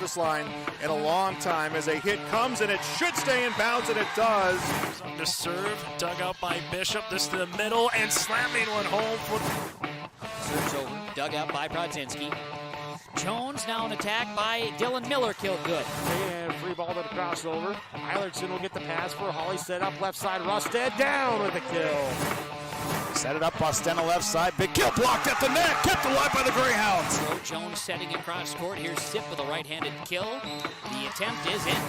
service line in a long time as a hit comes, and it should stay in bounds, and it does. On the serve, dug out by Bishop. This to the middle, and slamming one home. Serves over, dug out by Brodzinski. Jones now an attack by Dylan Miller, killed good. And free ball to the crossover. Eilertson will get the pass for Hawley, set up left side. Rusted down with a kill. Set it up, Bostena left side. Big kill blocked at the net. Kept alive by the Greyhounds. So Jones setting across court. Here's Sip with a right-handed kill. The attempt is in.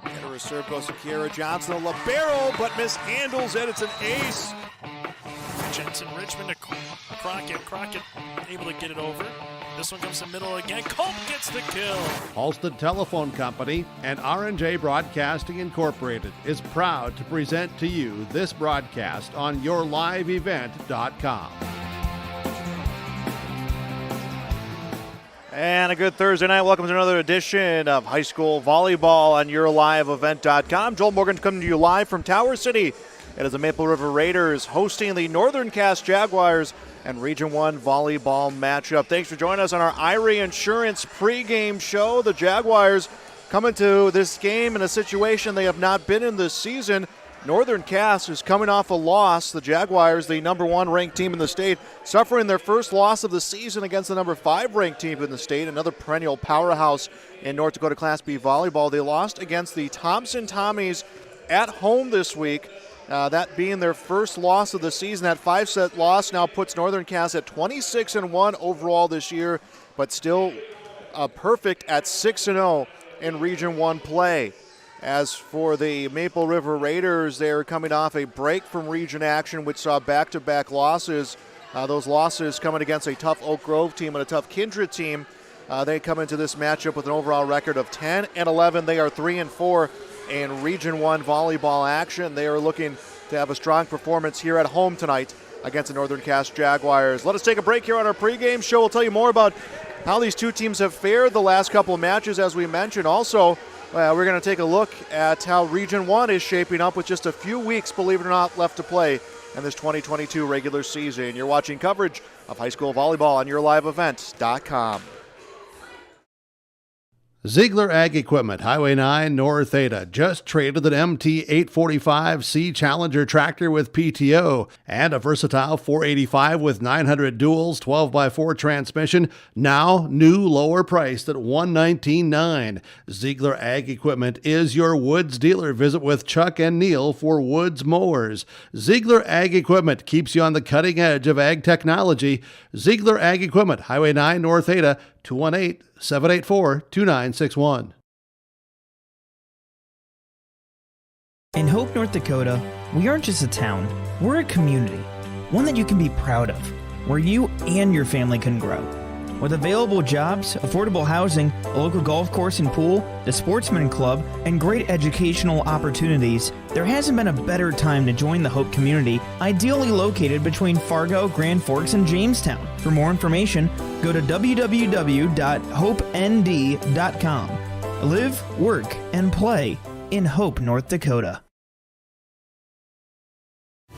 Header serve goes to Kiera Johnson. A libero, but mishandles it. It's an ace. Jensen Richmond to Crockett. Crockett able to get it over. This one comes to the middle again. Cope gets the kill. Halstead Telephone Company and R&J Broadcasting Incorporated is proud to present to you this broadcast on yourliveevent.com. And a good Thursday night. Welcome to another edition of High School Volleyball on yourliveevent.com. Joel Morgan coming to you live from Tower City. It is the Maple River Raiders hosting the Northern Cass Jaguars and Region 1 volleyball matchup. Thanks for joining us on our IRA Insurance pregame show. The Jaguars coming to this game in a situation they have not been in this season. Northern Cass is coming off a loss. The Jaguars, the number 1 ranked team in the state, suffering their first loss of the season against the number 5 ranked team in the state, another perennial powerhouse in North Dakota Class B volleyball. They lost against the Thompson Tommies at home this week. That being their first loss of the season. That 5-set loss now puts Northern Cass at 26-1 overall this year, but still perfect at 6-0 in Region 1 play. As for the Maple River Raiders, they are coming off a break from region action, which saw back-to-back losses. Those losses coming against a tough Oak Grove team and a tough Kindred team. They come into this matchup with an overall record of 10-11. They are 3-4 in Region 1 volleyball action. They are looking to have a strong performance here at home tonight against the Northern Cass Jaguars. Let us take a break here on our pregame show. We'll tell you more about how these two teams have fared the last couple of matches, as we mentioned. Also, we're going to take a look at how Region 1 is shaping up with just a few weeks, believe it or not, left to play in this 2022 regular season. You're watching coverage of high school volleyball on yourliveevent.com. Ziegler Ag Equipment, Highway 9, North Ada, just traded an MT-845C Challenger tractor with PTO and a versatile 485 with 900 duals, 12x4 transmission, now new lower priced at $119,900. Ziegler Ag Equipment is your Woods dealer. Visit with Chuck and Neil for Woods mowers. Ziegler Ag Equipment keeps you on the cutting edge of ag technology. Ziegler Ag Equipment, Highway 9, North Ada, 218-784-2961. In Hope, North Dakota, we aren't just a town, we're a community, one that you can be proud of, where you and your family can grow. With available jobs, affordable housing, a local golf course and pool, the Sportsman Club, and great educational opportunities, there hasn't been a better time to join the Hope community, ideally located between Fargo, Grand Forks, and Jamestown. For more information, go to www.hopend.com. Live, work, and play in Hope, North Dakota.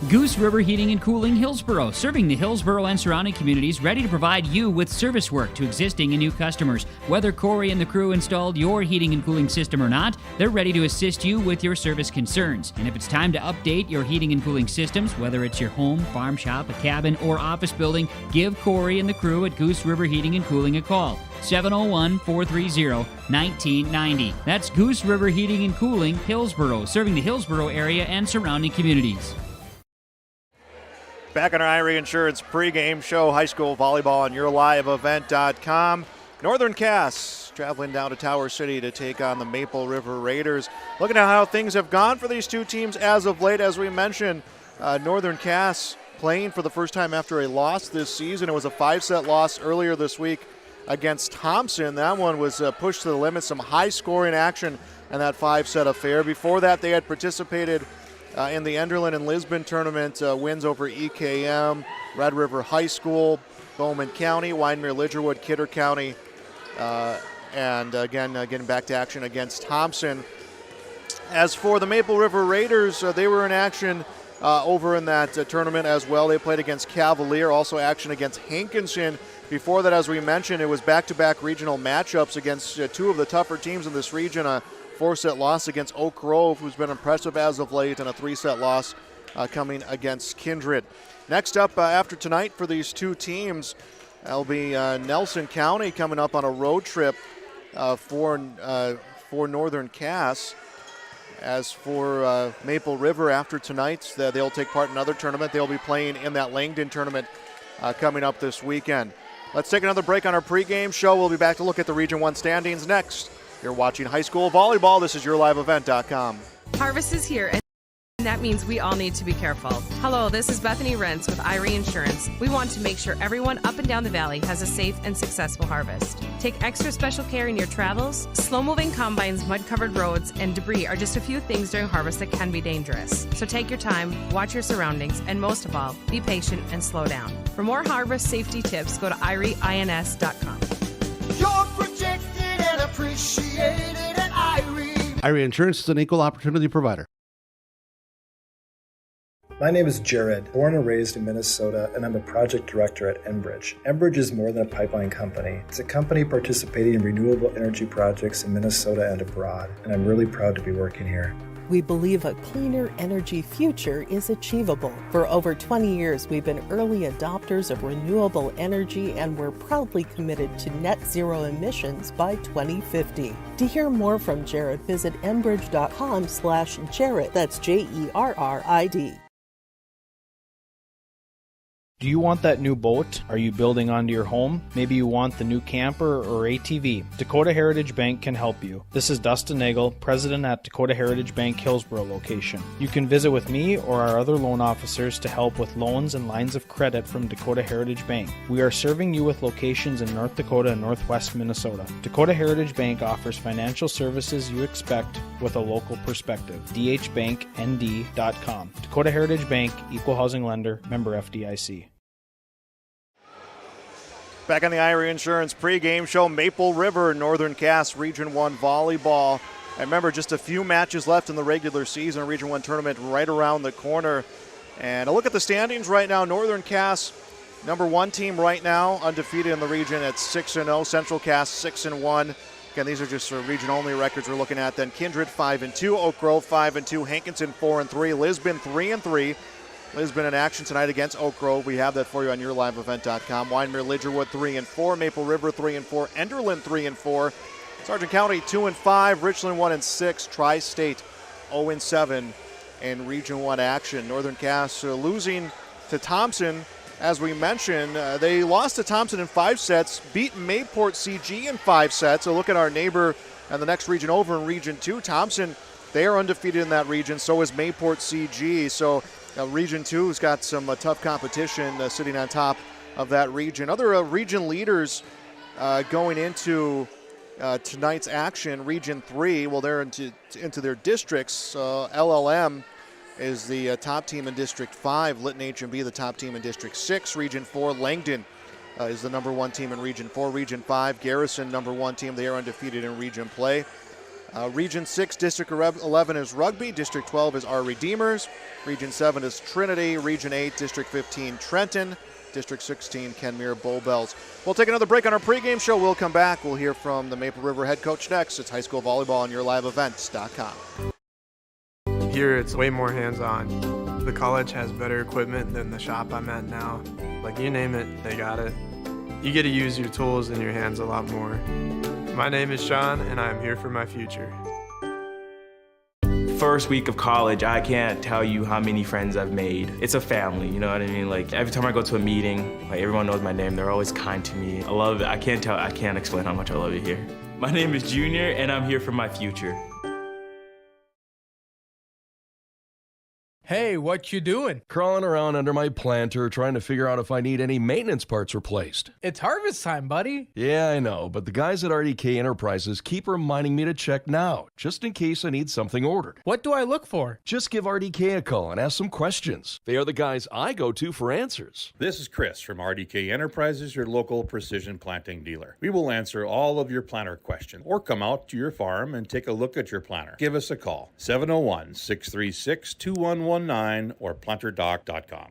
Goose River Heating and Cooling, Hillsboro, serving the Hillsboro and surrounding communities, ready to provide you with service work to existing and new customers. Whether Corey and the crew installed your heating and cooling system or not, they're ready to assist you with your service concerns. And if it's time to update your heating and cooling systems, whether it's your home, farm shop, a cabin, or office building, give Corey and the crew at Goose River Heating and Cooling a call. 701-430-1990. That's Goose River Heating and Cooling, Hillsboro, serving the Hillsboro area and surrounding communities. Back on our IRA Insurance pregame show, high school volleyball on yourliveevent.com. Northern Cass traveling down to Tower City to take on the Maple River Raiders. Looking at how things have gone for these two teams as of late. As we mentioned, Northern Cass playing for the first time after a loss this season. It was a 5-set loss earlier this week against Thompson. That one was pushed to the limit, some high-scoring action in that 5-set affair. Before that, they had participated in the Enderlin and Lisbon tournament, wins over EKM, Red River High School, Bowman County, Wyndmere, Lidgerwood, Kidder County, and again, getting back to action against Thompson. As for the Maple River Raiders, they were in action over in that tournament as well. They played against Cavalier, also action against Hankinson Before that, as we mentioned, it was back-to-back regional matchups against two of the tougher teams in this region. A 4-set loss against Oak Grove, who's been impressive as of late, and a 3-set loss coming against Kindred. Next up after tonight for these two teams, that'll be Nelson County coming up on a road trip for Northern Cass. As for Maple River, after tonight, they'll take part in another tournament. They'll be playing in that Langdon tournament coming up this weekend. Let's take another break on our pregame show. We'll be back to look at the Region 1 standings next. You're watching high school volleyball. This is YourLiveEvent.com. Harvest is here, and that means we all need to be careful. Hello, this is Bethany Rentz with Irie Insurance. We want to make sure everyone up and down the valley has a safe and successful harvest. Take extra special care in your travels. Slow-moving combines, mud-covered roads, and debris are just a few things during harvest that can be dangerous. So take your time, watch your surroundings, and most of all, be patient and slow down. For more harvest safety tips, go to IrieINS.com. You're protected and appreciated at Irie. Irie Insurance is an equal opportunity provider. My name is Jared, born and raised in Minnesota, and I'm a project director at Enbridge. Enbridge is more than a pipeline company. It's a company participating in renewable energy projects in Minnesota and abroad, and I'm really proud to be working here. We believe a cleaner energy future is achievable. For over 20 years, we've been early adopters of renewable energy, and we're proudly committed to net zero emissions by 2050. To hear more from Jared, visit enbridge.com/Jared. That's JERRID. Do you want that new boat? Are you building onto your home? Maybe you want the new camper or ATV. Dakota Heritage Bank can help you. This is Dustin Nagel, president at Dakota Heritage Bank Hillsborough location. You can visit with me or our other loan officers to help with loans and lines of credit from Dakota Heritage Bank. We are serving you with locations in North Dakota and Northwest Minnesota. Dakota Heritage Bank offers financial services you expect with a local perspective. dhbanknd.com. Dakota Heritage Bank, equal housing lender, member FDIC. Back on the Irie Insurance pregame show, Maple River, Northern Cass, Region 1 volleyball. And remember, just a few matches left in the regular season, Region 1 tournament right around the corner. And a look at the standings right now, Northern Cass, number 1 team right now, undefeated in the region at 6-0. Central Cass, 6-1. Again, these are just region-only records we're looking at. Then Kindred, 5-2. Oak Grove, 5-2. Hankinson, 4-3. Lisbon, 3-3. Lisbon in action tonight against Oak Grove. We have that for you on YourLiveEvent.com. Wyndmere, Lidgerwood 3-4. Maple River 3-4. Enderlin 3-4. Sargent County 2-5. Richland 1-6. Tri-State 0-7 in Region 1 action. Northern Cass losing to Thompson. As we mentioned, they lost to Thompson in 5 sets, beat Mayport CG in 5 sets. So look at our neighbor and the next region over in Region 2. Thompson, they are undefeated in that region. So is Mayport CG. So Region 2 has got some tough competition sitting on top of that region. Other region leaders going into tonight's action, Region 3, well, they're into their districts. LLM is the top team in District 5. Lytton H&B the top team in District 6. Region 4, Langdon is the number 1 team in Region 4. Region 5, Garrison, number 1 team. They are undefeated in region play. Region 6, District 11 is Rugby. District 12 is our Redeemers. Region 7 is Trinity. Region 8, District 15, Trenton. District 16, Kenmere Bullbells. We'll take another break on our pregame show. We'll come back. We'll hear from the Maple River head coach next. It's high school volleyball on YourLiveEvents.com. Here it's way more hands-on. The college has better equipment than the shop I'm at now. Like, you name it, they got it. You get to use your tools and your hands a lot more. My name is Sean, and I'm here for my future. First week of college, I can't tell you how many friends I've made. It's a family, you know what I mean? Like, every time I go to a meeting, like, everyone knows my name. They're always kind to me. I love it. I can't explain how much I love it here. My name is Junior, and I'm here for my future. Hey, what you doing? Crawling around under my planter trying to figure out if I need any maintenance parts replaced. It's harvest time, buddy. Yeah, I know, but the guys at RDK Enterprises keep reminding me to check now, just in case I need something ordered. What do I look for? Just give RDK a call and ask some questions. They are the guys I go to for answers. This is Chris from RDK Enterprises, your local precision planting dealer. We will answer all of your planter questions or come out to your farm and take a look at your planter. Give us a call, 701-636-2119 or planterdoc.com.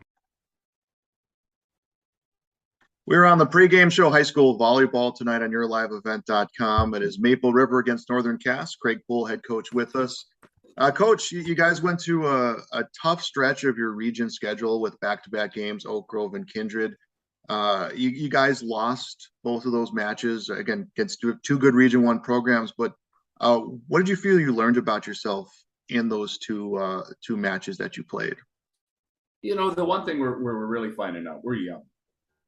We're on the pregame show, high school volleyball tonight on YourLiveEvent.com. It is Maple River against Northern Cass. Craig Poole, head coach, with us. Coach, you guys went to a tough stretch of your region schedule with back-to-back games, Oak Grove and Kindred. You guys lost both of those matches, again, against two good Region 1 programs. But what did you feel you learned about yourself in those two matches that you played? You know, the one thing we're really finding out, we're young.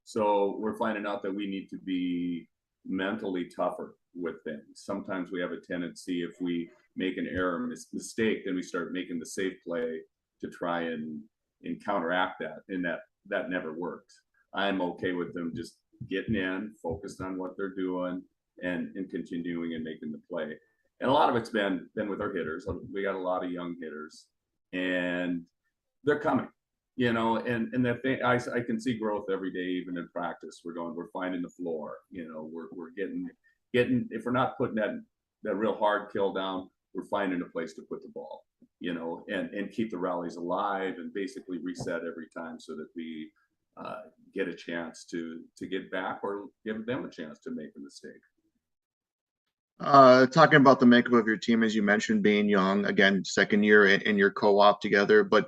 So we're finding out that we need to be mentally tougher with things. Sometimes we have a tendency, if we make an error, mistake, then we start making the safe play to try and counteract that, and that never works. I'm okay with them just getting in, focused on what they're doing, and continuing and making the play. And a lot of it's been with our hitters. We got a lot of young hitters, and they're coming. You know, and that thing, I can see growth every day, even in practice. We're finding the floor. You know, we're getting if we're not putting that real hard kill down, we're finding a place to put the ball. You know, and keep the rallies alive and basically reset every time so that we get a chance to get back or give them a chance to make a mistake. Talking about the makeup of your team, as you mentioned, being young, again, second year in your co-op together, but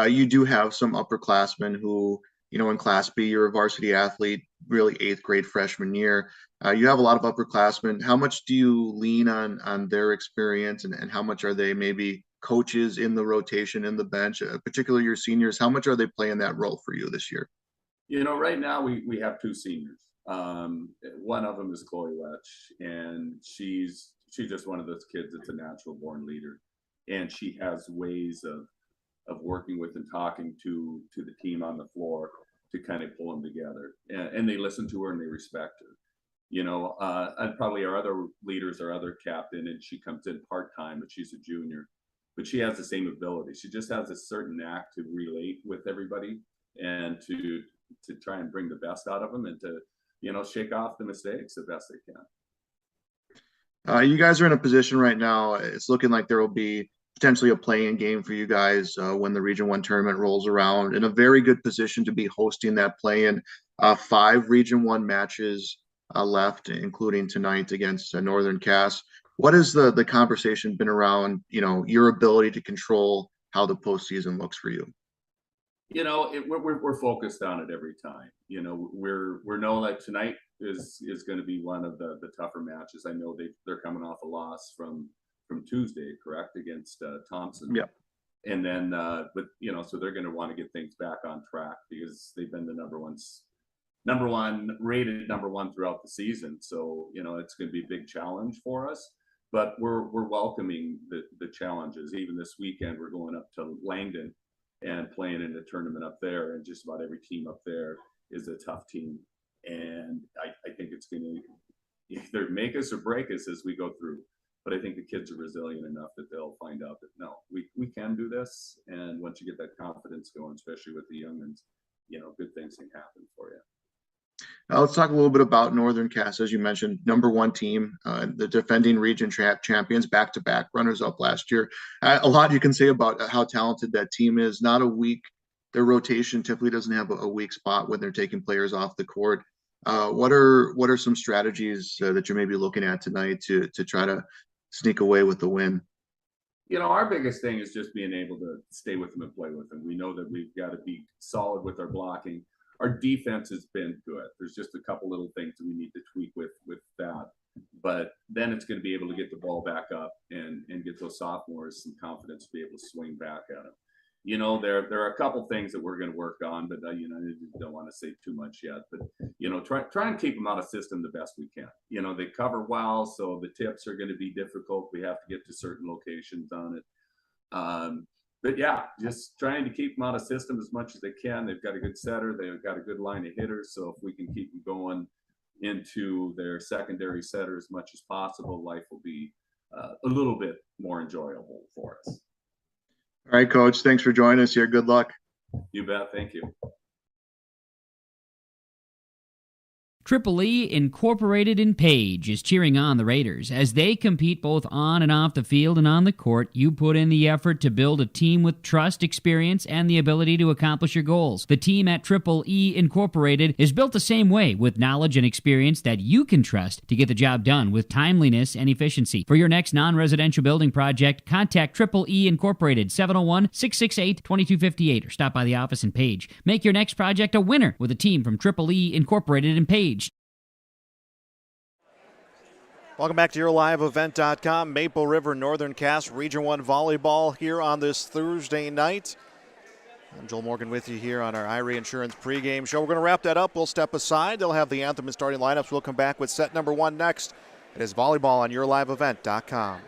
you do have some upperclassmen who, you know, in Class B, you're a varsity athlete, really 8th grade freshman year. You have a lot of upperclassmen. How much do you lean on their experience, and how much are they maybe coaches in the rotation, in the bench, particularly your seniors? How much are they playing that role for you this year? You know, right now we have 2 seniors. One of them is Chloe Letch, and she's just one of those kids that's a natural born leader, and she has ways of working with and talking to the team on the floor to kind of pull them together, and they listen to her and they respect her. You know, and probably our other leaders, our other captain, and she comes in part-time, but she's a junior, but she has the same ability. She just has a certain knack to relate with everybody and to try and bring the best out of them, and to, you know, shake off the mistakes the best they can. You guys are in a position right now, it's looking like there will be potentially a play-in game for you guys when the Region 1 tournament rolls around, in a very good position to be hosting that play-in. 5 Region 1 matches left, including tonight against Northern Cass. What has the conversation been around, you know, your ability to control how the postseason looks for you? You know, we're focused on it every time. You know, we're know that tonight is going to be one of the tougher matches. I know they're coming off a loss from Tuesday, correct, against Thompson. Yeah. And then, but you know, so they're going to want to get things back on track because they've been the number one rated number one throughout the season. So, you know, it's going to be a big challenge for us. But we're welcoming the challenges. Even this weekend, we're going up to Langdon and playing in a tournament up there, and just about every team up there is a tough team. And I think it's going to either make us or break us as we go through. But I think the kids are resilient enough that they'll find out that, no, we can do this. And once you get that confidence going, especially with the youngins, you know, good things can happen for you. Now let's talk a little bit about Northern Cass. As you mentioned, number 1 team, the defending region champions, back-to-back runners-up last year. A lot you can say about how talented that team is. Not a week, their rotation typically doesn't have a weak spot when they're taking players off the court. What are some strategies that you're maybe looking at tonight to try to sneak away with the win? You know, our biggest thing is just being able to stay with them and play with them. We know that we've got to be solid with our blocking. Our defense has been good. There's just a couple little things that we need to tweak with that. But then it's going to be able to get the ball back up and get those sophomores some confidence to be able to swing back at them. You know, there are a couple things that we're going to work on, but you know, I don't want to say too much yet. But you know, try and keep them out of system the best we can. You know, they cover well, so the tips are going to be difficult. We have to get to certain locations on it. But yeah, just trying to keep them out of system as much as they can. They've got a good setter. They've got a good line of hitters. So if we can keep them going into their secondary setter as much as possible, life will be a little bit more enjoyable for us. All right, Coach. Thanks for joining us here. Good luck. You bet. Thank you. Triple E Incorporated in Page is cheering on the Raiders. As they compete both on and off the field and on the court, you put in the effort to build a team with trust, experience, and the ability to accomplish your goals. The team at Triple E Incorporated is built the same way, with knowledge and experience that you can trust to get the job done with timeliness and efficiency. For your next non-residential building project, contact Triple E Incorporated, 701-668-2258, or stop by the office in Page. Make your next project a winner with a team from Triple E Incorporated in Page. Welcome back to YourLiveEvent.com. Maple River Northern Cass Region 1 Volleyball here on this Thursday night. I'm Joel Morgan with you here on our Irie Insurance pregame show. We're going to wrap that up. We'll step aside. They'll have the anthem and starting lineups. We'll come back with set number 1 next. It is volleyball on YourLiveEvent.com.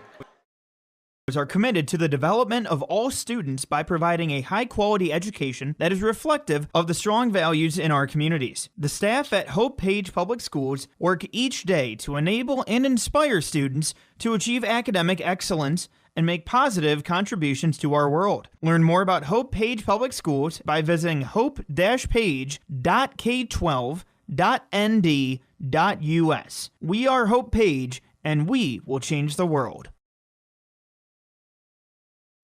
Are committed to the development of all students by providing a high-quality education that is reflective of the strong values in our communities. The staff at Hope Page Public Schools work each day to enable and inspire students to achieve academic excellence and make positive contributions to our world. Learn more about Hope Page Public Schools by visiting hope-page.k12.nd.us. We are Hope Page, and we will change the world.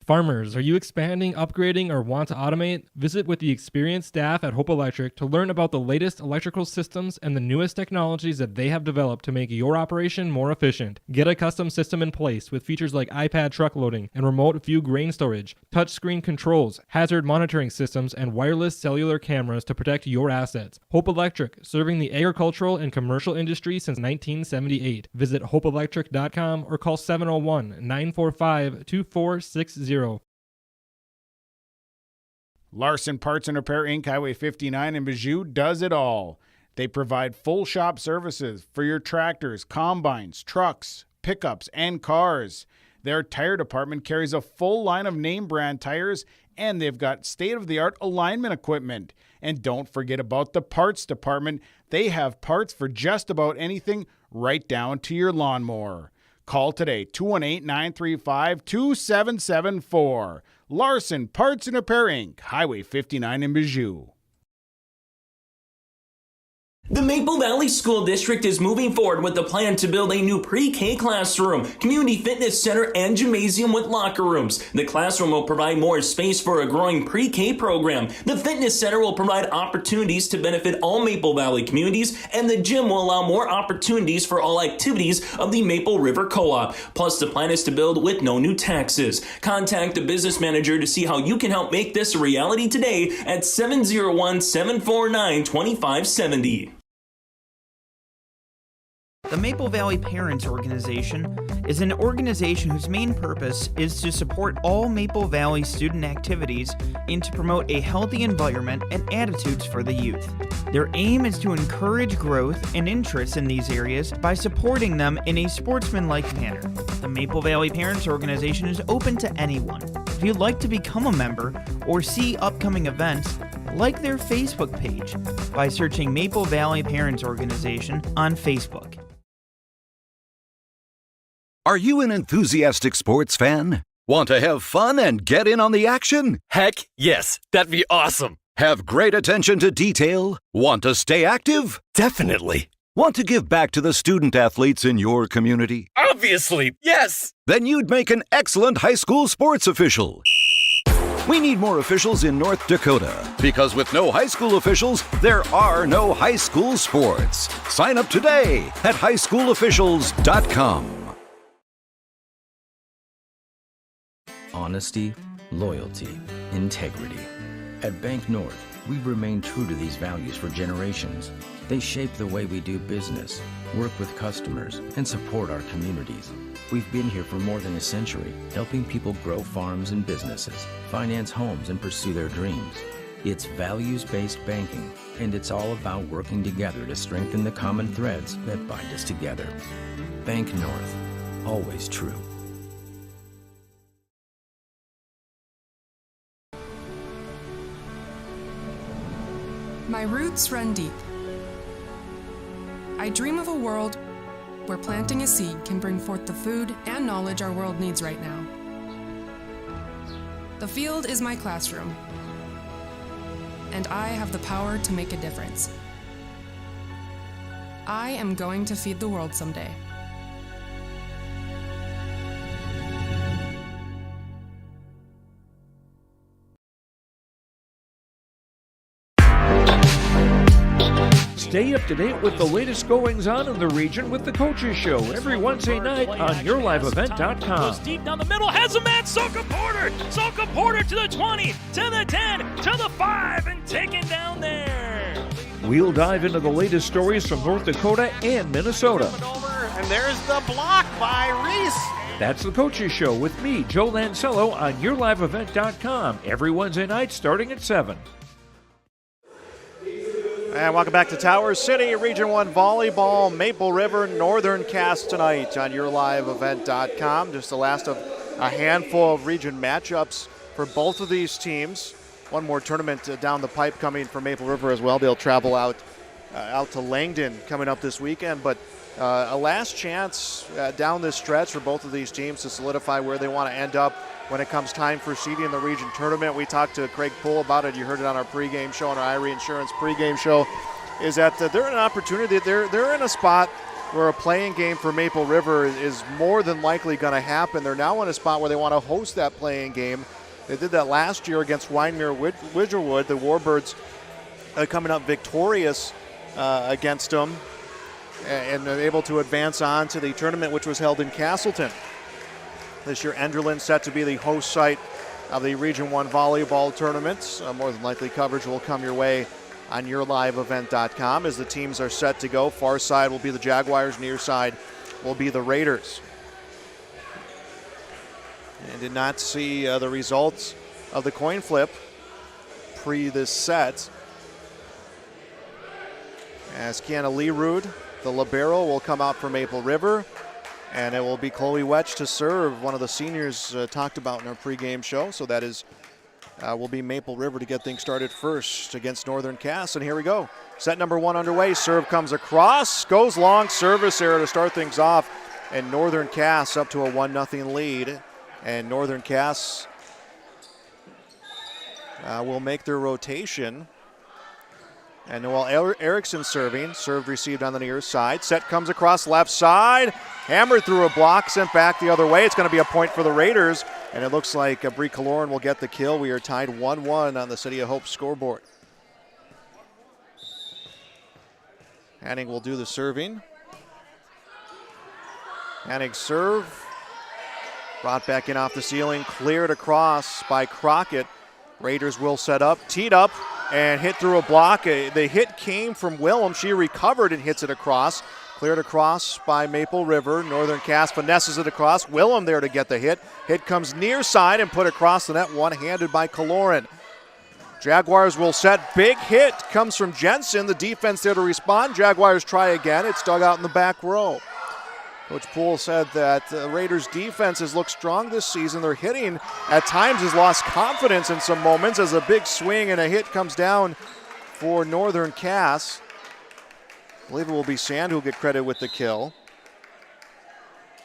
Farmers, are you expanding, upgrading, or want to automate? Visit with the experienced staff at Hope Electric to learn about the latest electrical systems and the newest technologies that they have developed to make your operation more efficient. Get a custom system in place with features like iPad truck loading and remote view grain storage, touchscreen controls, hazard monitoring systems, and wireless cellular cameras to protect your assets. Hope Electric, serving the agricultural and commercial industry since 1978. Visit hopeelectric.com or call 701-945-2460. Larson Parts and Repair Inc., Highway 59 in Bijou does it all. They provide full shop services for your tractors, combines, trucks, pickups, and cars. Their tire department carries a full line of name brand tires, and they've got state-of-the-art alignment equipment. And don't forget about the parts department. They have parts for just about anything, right down to your lawnmower. Call today, 218-935-2774. Larson Parts and Repair Inc., Highway 59 in Bijou. The Maple Valley School District is moving forward with the plan to build a new pre-K classroom, community fitness center, and gymnasium with locker rooms. The classroom will provide more space for a growing pre-K program. The fitness center will provide opportunities to benefit all Maple Valley communities, and the gym will allow more opportunities for all activities of the Maple River Co-op. Plus, the plan is to build with no new taxes. Contact the business manager to see how you can help make this a reality today at 701-749-2570. The Maple Valley Parents Organization is an organization whose main purpose is to support all Maple Valley student activities and to promote a healthy environment and attitudes for the youth. Their aim is to encourage growth and interest in these areas by supporting them in a sportsmanlike manner. The Maple Valley Parents Organization is open to anyone. If you'd like to become a member or see upcoming events, like their Facebook page by searching Maple Valley Parents Organization on Facebook. Are you an enthusiastic sports fan? Want to have fun and get in on the action? Heck, yes. That'd be awesome. Have great attention to detail? Want to stay active? Definitely. Want to give back to the student athletes in your community? Obviously, yes. Then you'd make an excellent high school sports official. We need more officials in North Dakota, because with no high school officials, there are no high school sports. Sign up today at highschoolofficials.com. Honesty, loyalty, integrity. At Bank North, we've remained true to these values for generations. They shape the way we do business, work with customers, and support our communities. We've been here for more than a century, helping people grow farms and businesses, finance homes, and pursue their dreams. It's values-based banking, and it's all about working together to strengthen the common threads that bind us together. Bank North, always true. My roots run deep. I dream of a world where planting a seed can bring forth the food and knowledge our world needs right now. The field is my classroom, and I have the power to make a difference. I am going to feed the world someday. Stay up to date with the latest goings-on in the region with the Coaches Show every Wednesday night on YourLiveEvent.com. Goes deep down the middle, has a man, Soka Porter! Soka Porter to the 20, to the 10, to the 5, and taken down there. We'll dive into the latest stories from North Dakota and Minnesota. And there's the block by Reese. That's the Coaches Show with me, Joe Lancello, on YourLiveEvent.com every Wednesday night starting at 7. And welcome back to Tower City, Region 1 Volleyball, Maple River, Northern Cass tonight on YourLiveEvent.com. Just the last of a handful of region matchups for both of these teams. One more tournament down the pipe coming for Maple River as well. They'll travel out to Langdon coming up this weekend. But a last chance down this stretch for both of these teams to solidify where they want to end up when it comes time for seeding in the region tournament. We talked to Craig Poole about it. You heard it on our pregame show, on our Irie Insurance pregame show, is that they're in an opportunity. They're in a spot where a playing game for Maple River is more than likely going to happen. They're now in a spot where they want to host that playing game. They did that last year against Wyndmere Widgerwood. The Warbirds coming up victorious against them and able to advance on to the tournament, which was held in Castleton. This year, Enderlin set to be the host site of the Region 1 Volleyball tournament. More than likely coverage will come your way on YourLiveEvent.com as the teams are set to go. Far side will be the Jaguars, near side will be the Raiders. And did not see the results of the coin flip pre this set. As Kiana Leerud, the libero, will come out for Maple River. And it will be Chloe Wetch to serve, one of the seniors talked about in our pregame show. So that is will be Maple River to get things started first against Northern Cass. And here we go. Set number 1 underway. Serve comes across, goes long, service error to start things off. And Northern Cass up to a 1-0 lead. And Northern Cass will make their rotation. And Noelle Erickson serving. Served received on the near side. Set comes across left side. Hammered through a block, sent back the other way. It's going to be a point for the Raiders. And it looks like Brie Kaloran will get the kill. We are tied 1-1 on the City of Hope scoreboard. Hanning will do the serving. Hanning's serve. Brought back in off the ceiling. Cleared across by Crockett. Raiders will set up. Teed up. And hit through a block. The hit came from Willem. She recovered and hits it across. Cleared across by Maple River. Northern Cass finesses it across. Willem there to get the hit. Hit comes near side and put across the net, one-handed by Kaloran. Jaguars will set. Big hit comes from Jensen. The defense there to respond. Jaguars try again. It's dug out in the back row. Coach Poole said that the Raiders' defense has looked strong this season. Their hitting at times has lost confidence in some moments as a big swing and a hit comes down for Northern Cass. I believe it will be Sand who will get credit with the kill.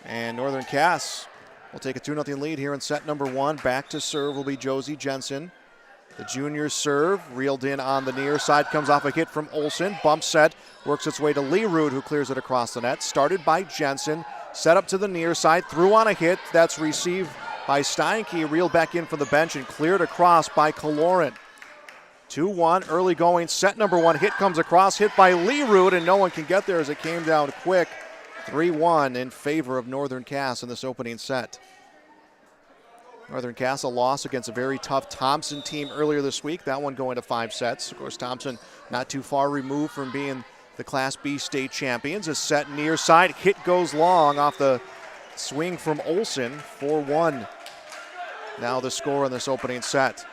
And Northern Cass will take a 2-0 lead here in set number 1. Back to serve will be Josie Jensen. The junior serve, reeled in on the near side, comes off a hit from Olsen. Bump set, works its way to Leerud, who clears it across the net. Started by Jensen, set up to the near side, threw on a hit. That's received by Steinke, reeled back in from the bench and cleared across by Kaloran. 2-1, early going, set number 1. Hit comes across, hit by Leerud, and no one can get there as it came down quick. 3-1 in favor of Northern Cass in this opening set. Northern Cass a loss against a very tough Thompson team earlier this week. That one going to 5 sets. Of course, Thompson not too far removed from being the Class B state champions. A set near side. Hit goes long off the swing from Olsen. 4-1. Now the score in this opening set.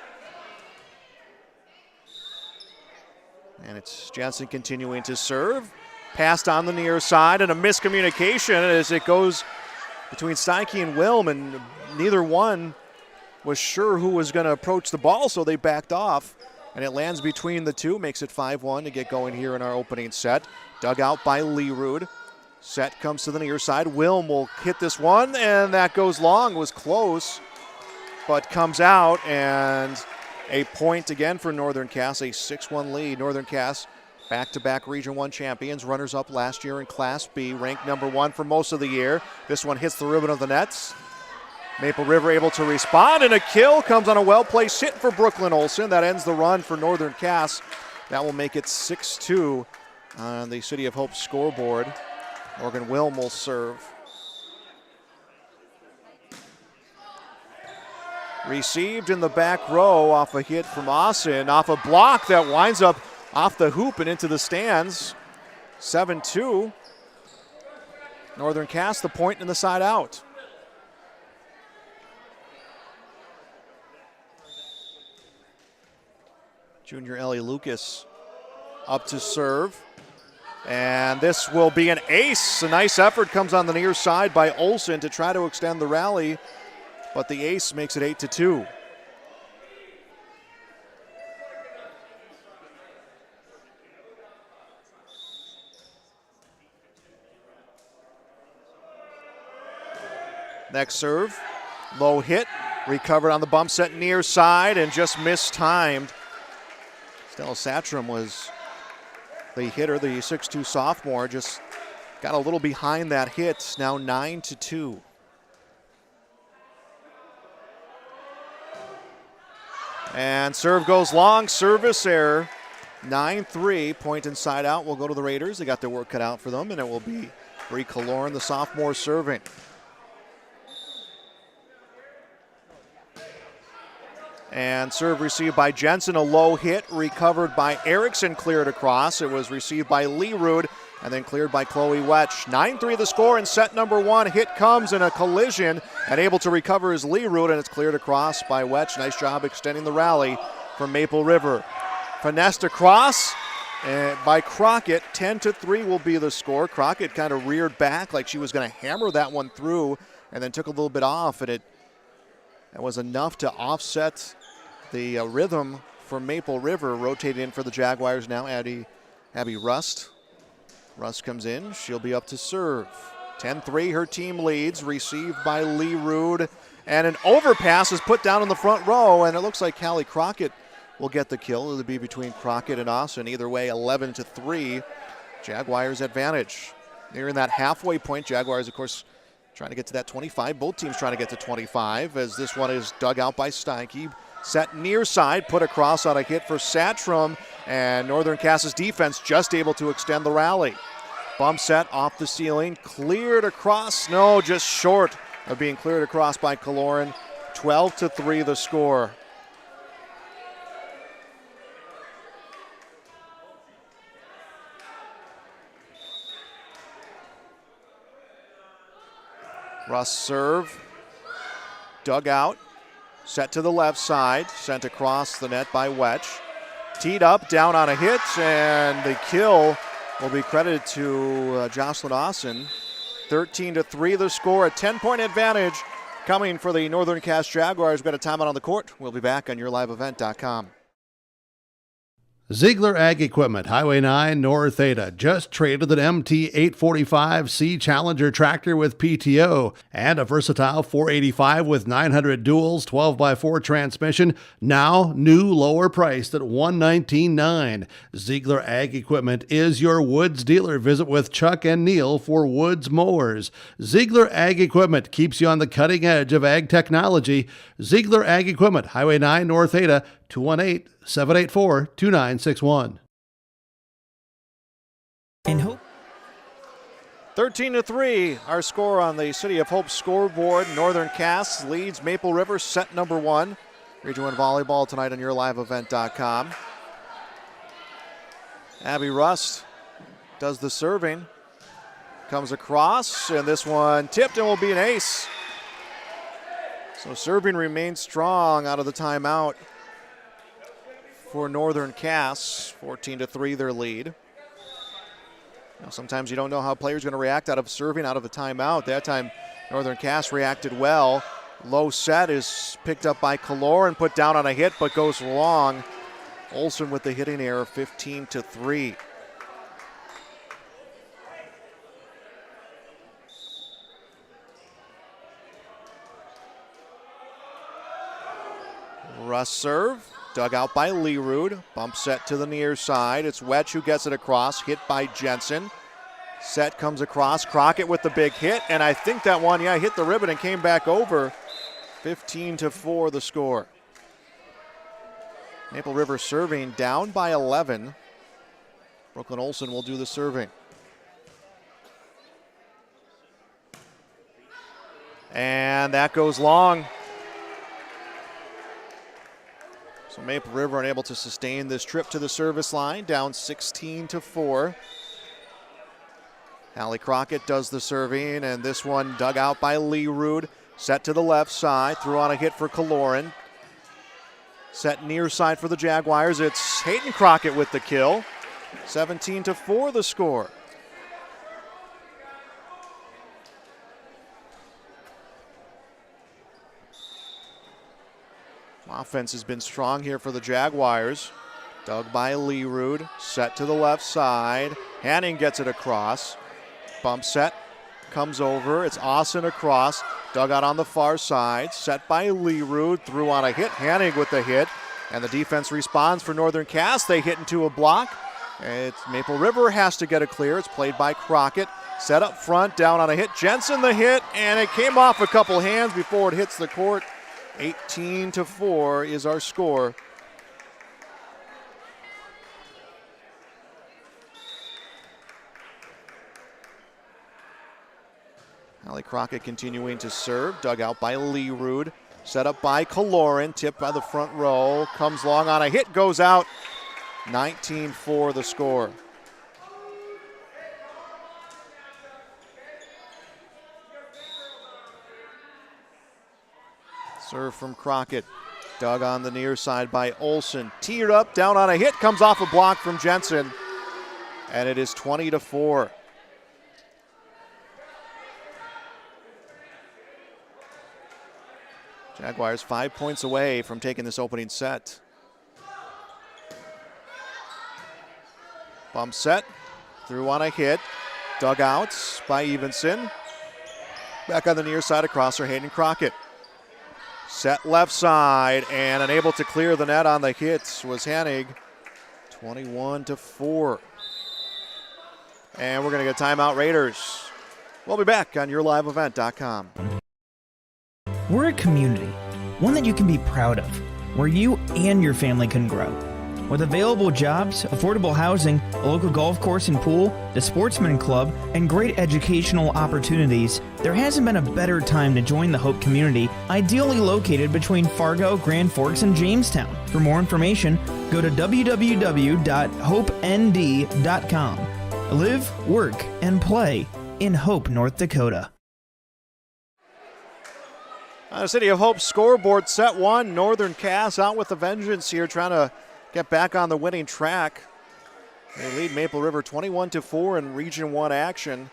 And it's Jensen continuing to serve. Passed on the near side and a miscommunication as it goes between Steinke and Wilm, and neither one was sure who was going to approach the ball, so they backed off. And it lands between the two, makes it 5-1 to get going here in our opening set. Dug out by Leerud. Set comes to the near side. Wilm will hit this one, and that goes long. It was close, but comes out, and a point again for Northern Cass, a 6-1 lead. Northern Cass Back-to-back Region 1 champions, runners-up last year in Class B, ranked number 1 for most of the year. This one hits the ribbon of the nets. Maple River able to respond, and a kill comes on a well-placed hit for Brooklyn Olsen. That ends the run for Northern Cass. That will make it 6-2 on the City of Hope scoreboard. Morgan Wilm will serve. Received in the back row off a hit from Austin, off a block that winds up off the hoop and into the stands. 7-2. Northern Cass the point and the side out. Junior Ellie Lucas up to serve. And this will be an ace. A nice effort comes on the near side by Olsen to try to extend the rally, but the ace makes it 8-2. Next serve, low hit, recovered on the bump set near side and just mistimed. Stella Satchram was the hitter, the 6'2 sophomore, just got a little behind that hit. Now 9-2. And serve goes long, service error. 9-3, point inside out will go to the Raiders. They got their work cut out for them, and it will be Bree Kaloran, the sophomore, serving. And serve received by Jensen, a low hit, recovered by Erickson, cleared across. It was received by Leerud and then cleared by Chloe Wetch. 9-3 the score in set number 1. Hit comes in a collision, and able to recover is Leerud, and it's cleared across by Wetch. Nice job extending the rally from Maple River. Finessed across by Crockett. 10-3 will be the score. Crockett kind of reared back like she was going to hammer that one through and then took a little bit off, and that was enough to offset the rhythm for Maple River. Rotated in for the Jaguars now, Abby Rust. Rust comes in. She'll be up to serve. 10-3, her team leads. Received by Leerud. And an overpass is put down in the front row, and it looks like Callie Crockett will get the kill. It'll be between Crockett and Austin. Either way, 11-3. Jaguars advantage. Nearing that halfway point. Jaguars, of course, trying to get to that 25. Both teams trying to get to 25 as this one is dug out by Steinke. Set near side, put across on a hit for Satchram, and Northern Cass's defense just able to extend the rally. Bump set off the ceiling, cleared across. No, just short of being cleared across by Kaloran. 12-3 the score. Russ serve, dug out, set to the left side, sent across the net by Wetch. Teed up, down on a hit, and the kill will be credited to Jocelyn Austin. 13-3 the score, a 10-point advantage coming for the Northern Cass Jaguars. We've got a timeout on the court. We'll be back on YourLiveEvent.com. Ziegler Ag Equipment, Highway 9, North Ada, just traded an MT845C Challenger tractor with PTO and a versatile 485 with 900 duals, 12x4 transmission, now new lower priced at $119,900. Ziegler Ag Equipment is your Woods dealer. Visit with Chuck and Neil for Woods mowers. Ziegler Ag Equipment keeps you on the cutting edge of ag technology. Ziegler Ag Equipment, Highway 9, North Ada, 218-784-2961. In Hope. 13-3, our score on the City of Hope scoreboard. Northern Cass leads Maple River set number 1. Region 1 volleyball tonight on YourLiveEvent.com. Abby Rust does the serving. Comes across, and this one tipped and will be an ace. So serving remains strong out of the timeout for Northern Cass. 14-3 their lead. Sometimes you don't know how a player's going to react out of serving out of a timeout. That time Northern Cass reacted well. Low set is picked up by Kalor and put down on a hit, but goes long. Olsen with the hitting error, 15-3. Russ serve. Dug out by Leerud. Bump set to the near side. It's Wetch who gets it across. Hit by Jensen. Set comes across. Crockett with the big hit. And I think that one, hit the ribbon and came back over. 15-4 the score. Maple River serving down by 11. Brooklyn Olsen will do the serving. And that goes long. So Maple River unable to sustain this trip to the service line, down 16-4. Hallie Crockett does the serving, and this one dug out by Leerud. Set to the left side, threw on a hit for Kaloran. Set near side for the Jaguars. It's Hayden Crockett with the kill. 17-4 the score. Offense has been strong here for the Jaguars. Dug by Leerud. Set to the left side. Hanning gets it across. Bump set. Comes over. It's Austin across. Dug out on the far side. Set by Leerud. Threw on a hit. Hanning with the hit. And the defense responds for Northern Cass. They hit into a block. It's Maple River has to get it clear. It's played by Crockett. Set up front. Down on a hit. Jensen the hit. And it came off a couple hands before it hits the court. 18-4 is our score. Hallie Crockett continuing to serve. Dug out by Leerud. Set up by Kaloran. Tipped by the front row. Comes long on a hit. Goes out. 19-4 the score. Serve from Crockett. Dug on the near side by Olsen. Teed up. Down on a hit. Comes off a block from Jensen. And it is 20-4. Jaguars 5 points away from taking this opening set. Bump set. Threw on a hit. Dugouts by Evenson. Back on the near side across for Hayden Crockett. Set left side and unable to clear the net on the hits was Hanig. 21-4. And we're going to get timeout, Raiders. We'll be back on YourLiveEvent.com. We're a community, one that you can be proud of, where you and your family can grow. With available jobs, affordable housing, a local golf course and pool, the Sportsman Club, and great educational opportunities, there hasn't been a better time to join the Hope community, ideally located between Fargo, Grand Forks, and Jamestown. For more information, go to www.hopend.com. Live, work, and play in Hope, North Dakota. The City of Hope scoreboard, set one. Northern Cass out with a vengeance here, trying to get back on the winning track. They lead Maple River 21-4 in Region 1 action.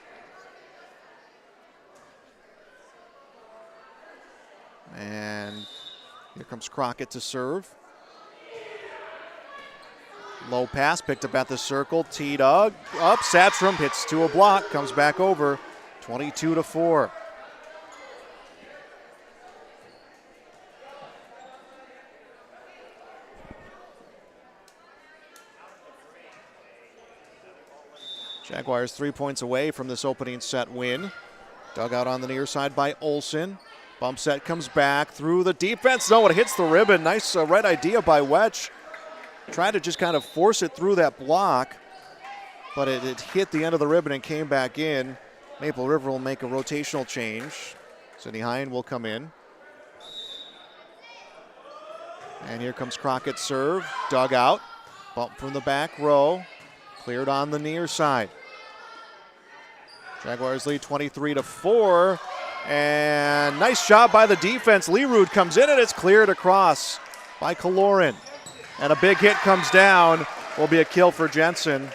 And here comes Crockett to serve. Low pass picked up at the circle, teed up. Satchram hits to a block, comes back over. 22-4. Jaguars 3 points away from this opening set win. Dug out on the near side by Olsen. Bump set comes back through the defense. No, it hits the ribbon. Nice right idea by Wetch. Tried to just kind of force it through that block, but it hit the end of the ribbon and came back in. Maple River will make a rotational change. Sidney Hine will come in. And here comes Crockett's serve. Dug out. Bump from the back row. Cleared on the near side. Jaguars lead 23-4. And nice job by the defense. Leerud comes in and it's cleared across by Kaloran. And a big hit comes down. Will be a kill for Jensen.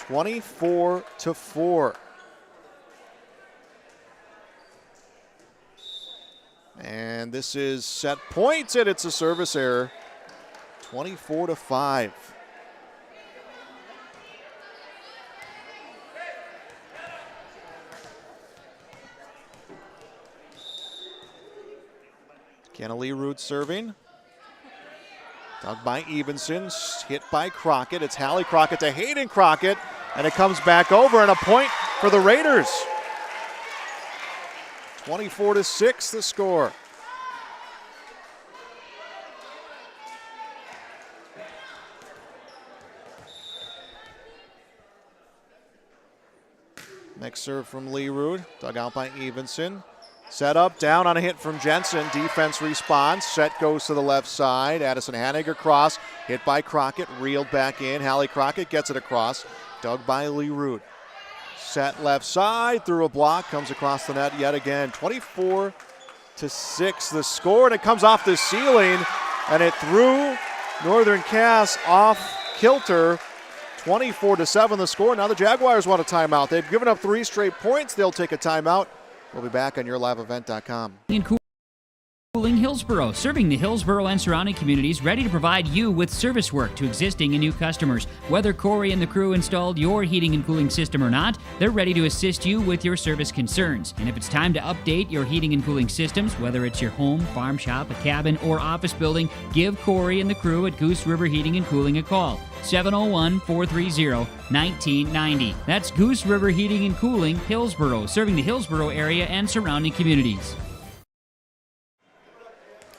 24-4. And this is set points and it's a service error. 24-5. Kenna Leerud serving. Dug by Evenson, hit by Crockett. It's Hallie Crockett to Hayden Crockett, and it comes back over, and a point for the Raiders. 24-6 the score. Next serve from Leerud, dug out by Evenson. Set up, down on a hit from Jensen. Defense responds. Set goes to the left side. Addison Haniger cross. Hit by Crockett. Reeled back in. Hallie Crockett gets it across. Dug by Leerud. Set left side. Through a block. Comes across the net yet again. 24-6 the score. And it comes off the ceiling. And it threw Northern Cass off kilter. 24-7 the score. Now the Jaguars want a timeout. They've given up 3 straight points. They'll take a timeout. We'll be back on YourLiveEvent.com. Cooling Hillsboro, serving the Hillsboro and surrounding communities, ready to provide you with service work to existing and new customers. Whether Corey and the crew installed your heating and cooling system or not, they're ready to assist you with your service concerns. And if it's time to update your heating and cooling systems, whether it's your home, farm shop, a cabin, or office building, give Corey and the crew at Goose River Heating and Cooling a call. 701-430-1990. That's Goose River Heating and Cooling, Hillsboro, serving the Hillsboro area and surrounding communities.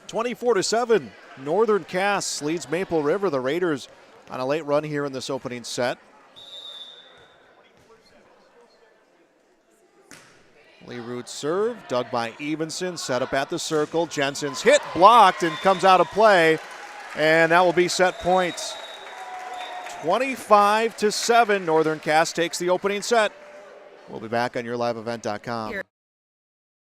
24-7, Northern Cass leads Maple River. The Raiders on a late run here in this opening set. Leerud serve, dug by Evenson, set up at the circle. Jensen's hit, blocked, and comes out of play, and that will be set points. 25-7, Northern Cass takes the opening set. We'll be back on YourLiveEvent.com.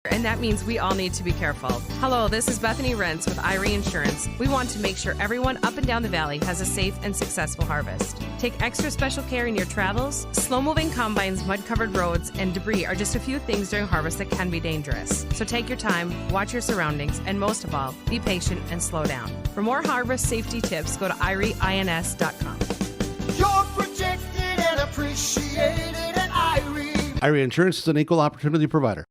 And that means we all need to be careful. Hello, this is Bethany Rentz with Irie Insurance. We want to make sure everyone up and down the valley has a safe and successful harvest. Take extra special care in your travels. Slow-moving combines, mud-covered roads, and debris are just a few things during harvest that can be dangerous. So take your time, watch your surroundings, and most of all, be patient and slow down. For more harvest safety tips, go to IrieINS.com. You're protected and appreciated at Irie. Irie Insurance is an equal opportunity provider.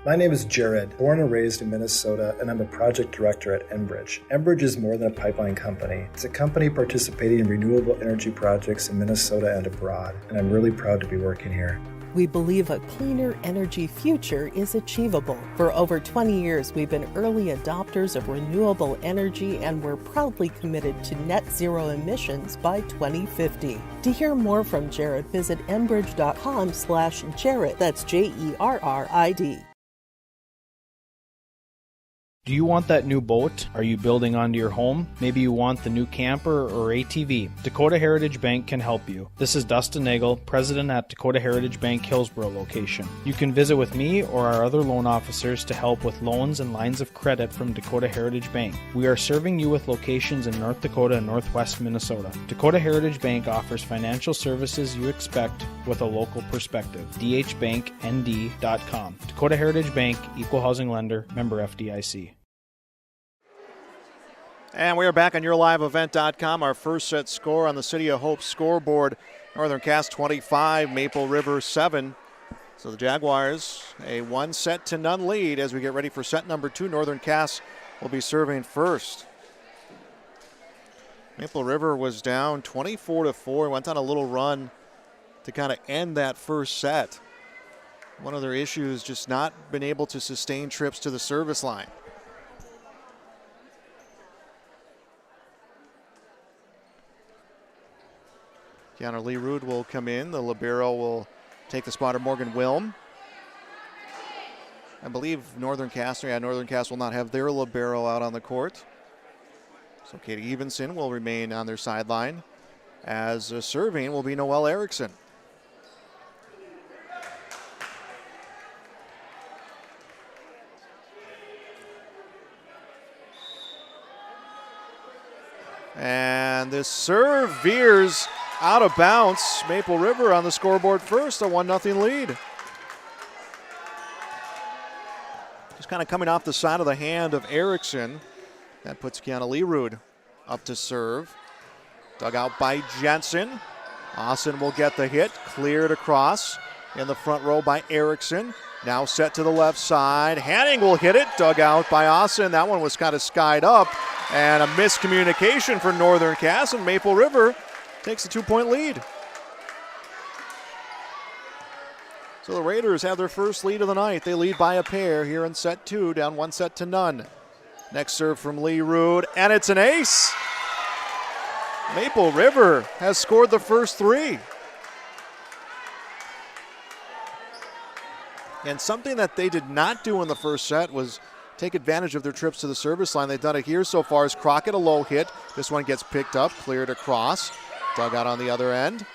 My name is Jared, born and raised in Minnesota, and I'm a project director at Enbridge. Enbridge is more than a pipeline company. It's a company participating in renewable energy projects in Minnesota and abroad, and I'm really proud to be working here. We believe a cleaner energy future is achievable. For over 20 years, we've been early adopters of renewable energy, and we're proudly committed to net zero emissions by 2050. To hear more from Jared, visit enbridge.com/Jared. That's JERRID. Do you want that new boat? Are you building onto your home? Maybe you want the new camper or ATV. Dakota Heritage Bank can help you. This is Dustin Nagel, president at Dakota Heritage Bank Hillsboro location. You can visit with me or our other loan officers to help with loans and lines of credit from Dakota Heritage Bank. We are serving you with locations in North Dakota and Northwest Minnesota. Dakota Heritage Bank offers financial services you expect with a local perspective. dhbanknd.com. Dakota Heritage Bank, equal housing lender, member FDIC. And we are back on YourLiveEvent.com. Our first set score on the City of Hope scoreboard. Northern Cass 25, Maple River 7. So the Jaguars a 1-0 lead as we get ready for set number 2. Northern Cass will be serving first. Maple River was down 24-4, went on a little run to kind of end that first set. One of their issues, just not been able to sustain trips to the service line. Keanu Leerud will come in. The libero will take the spot of Morgan Wilm. I believe Northern Cass will not have their libero out on the court. So Katie Evenson will remain on their sideline. As serving will be Noelle Erickson. And this serve veers out of bounds. Maple River on the scoreboard first, a 1-0 lead. Just kind of coming off the side of the hand of Erickson. That puts Kiana Leerud up to serve. Dug out by Jensen. Austin will get the hit, cleared across in the front row by Erickson. Now set to the left side. Hanning will hit it. Dug out by Austin. That one was kind of skied up. And a miscommunication for Northern Cass, and Maple River takes a 2-point lead. So the Raiders have their first lead of the night. They lead by a pair here in set 2, down 1-0. Next serve from Lee Rood, and it's an ace. Maple River has scored the first 3. And something that they did not do in the first set was take advantage of their trips to the service line. They've done it here so far as Crockett, a low hit. This one gets picked up, cleared across. Dug out on the other end.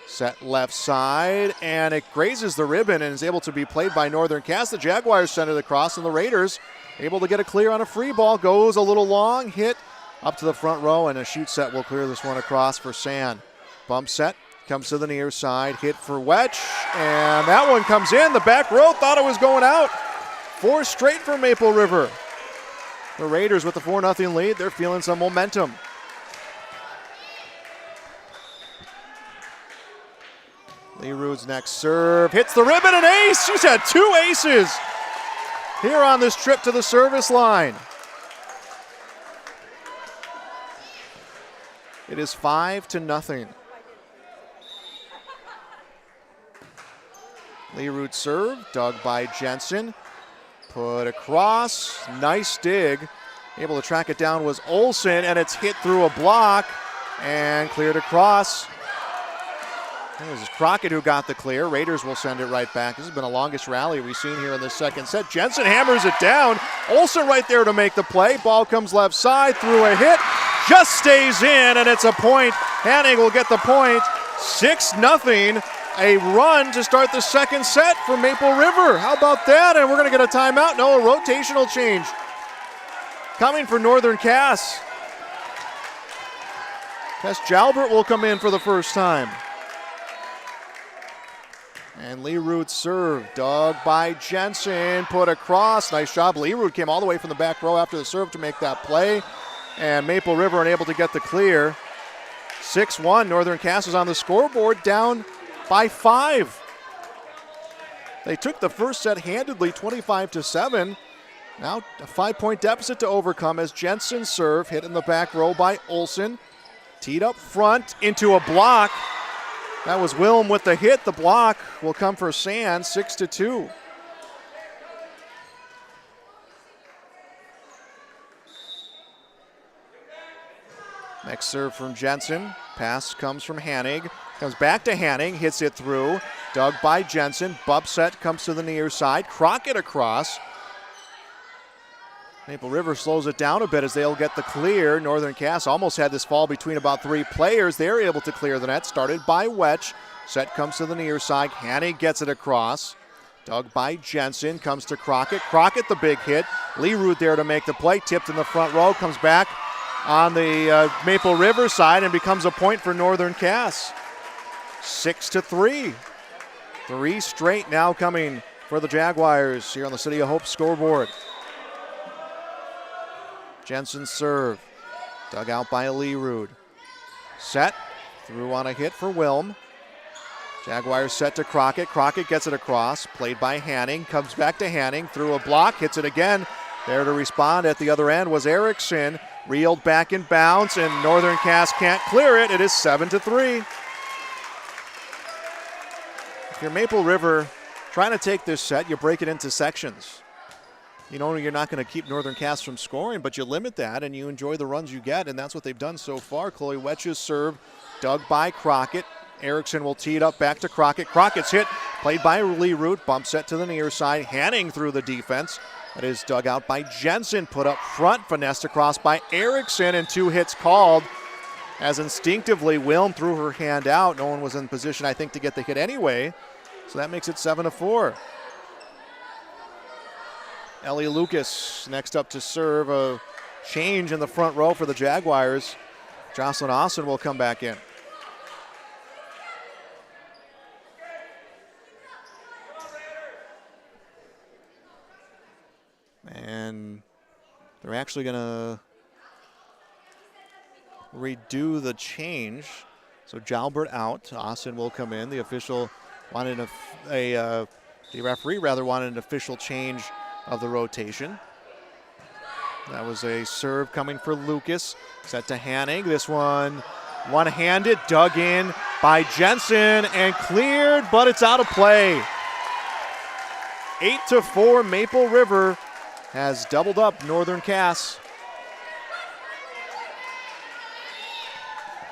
Set left side, and it grazes the ribbon and is able to be played by Northern Cass. The Jaguars center the cross, and the Raiders able to get a clear on a free ball. Goes a little long, hit up to the front row, and a shoot set will clear this one across for Sand. Bump set. Comes to the near side, hit for Wetch, and that one comes in. The back row thought it was going out. 4 straight for Maple River. The Raiders with the 4-0 lead, they're feeling some momentum. Lee Rood's next serve, hits the ribbon, and ace! She's had 2 aces here on this trip to the service line. It is 5-0. Lee Rood serve, dug by Jensen. Put across, nice dig. Able to track it down was Olsen, and it's hit through a block and cleared across. It was Crockett who got the clear. Raiders will send it right back. This has been the longest rally we've seen here in the second set. Jensen hammers it down. Olsen right there to make the play. Ball comes left side, through a hit. Just stays in, and it's a point. Hanning will get the point. 6-0. A run to start the second set for Maple River. How about that? And we're going to get a timeout. No, a rotational change coming for Northern Cass. Tess Jalbert will come in for the first time. And Lee Rood serve, dug by Jensen, put across. Nice job. Lee Rood came all the way from the back row after the serve to make that play. And Maple River unable to get the clear. 6-1, Northern Cass is on the scoreboard, down by 5. They took the first set handedly, 25-7. Now a 5-point deficit to overcome as Jensen serve, hit in the back row by Olsen. Teed up front into a block. That was Wilm with the hit. The block will come for Sand, 6-2. Next serve from Jensen. Pass comes from Hanning. Comes back to Hanning, hits it through. Dug by Jensen. Bump set comes to the near side. Crockett across. Maple River slows it down a bit as they'll get the clear. Northern Cass almost had this fall between about 3 players. They're able to clear the net. Started by Wetch. Set comes to the near side. Hanning gets it across. Dug by Jensen. Comes to Crockett. Crockett the big hit. Lee Rood there to make the play. Tipped in the front row. Comes back on the Maple River side and becomes a point for Northern Cass. 6-3. 3 straight now coming for the Jaguars here on the City of Hope scoreboard. Jensen's serve. Dug out by Lee Rood. Set. Through on a hit for Wilm. Jaguars set to Crockett. Crockett gets it across. Played by Hanning. Comes back to Hanning. Through a block. Hits it again. There to respond at the other end was Erickson. Reeled back in bounds, and Northern Cass can't clear it. It is 7-3. If you're Maple River trying to take this set, you break it into sections. You know you're not going to keep Northern Cass from scoring, but you limit that and you enjoy the runs you get, and that's what they've done so far. Chloe Wetch's serve, dug by Crockett. Erickson will tee it up back to Crockett. Crockett's hit, played by Lee Rood. Bump set to the near side. Hanning through the defense. That is dug out by Jensen. Put up front. Finessed across by Erickson, and 2 hits called. As instinctively, Wilm threw her hand out. No one was in position, I think, to get the hit anyway. So that makes it 7-4. Ellie Lucas next up to serve. A change in the front row for the Jaguars. Jocelyn Austin will come back in. And they're actually going to redo the change. So Jalbert out. Austin will come in. The official wanted a The referee rather wanted an official change of the rotation. That was a serve coming for Lucas. Set to Hanning. This one one-handed, dug in by Jensen and cleared, but it's out of play. 8-4, Maple River has doubled up Northern Cass.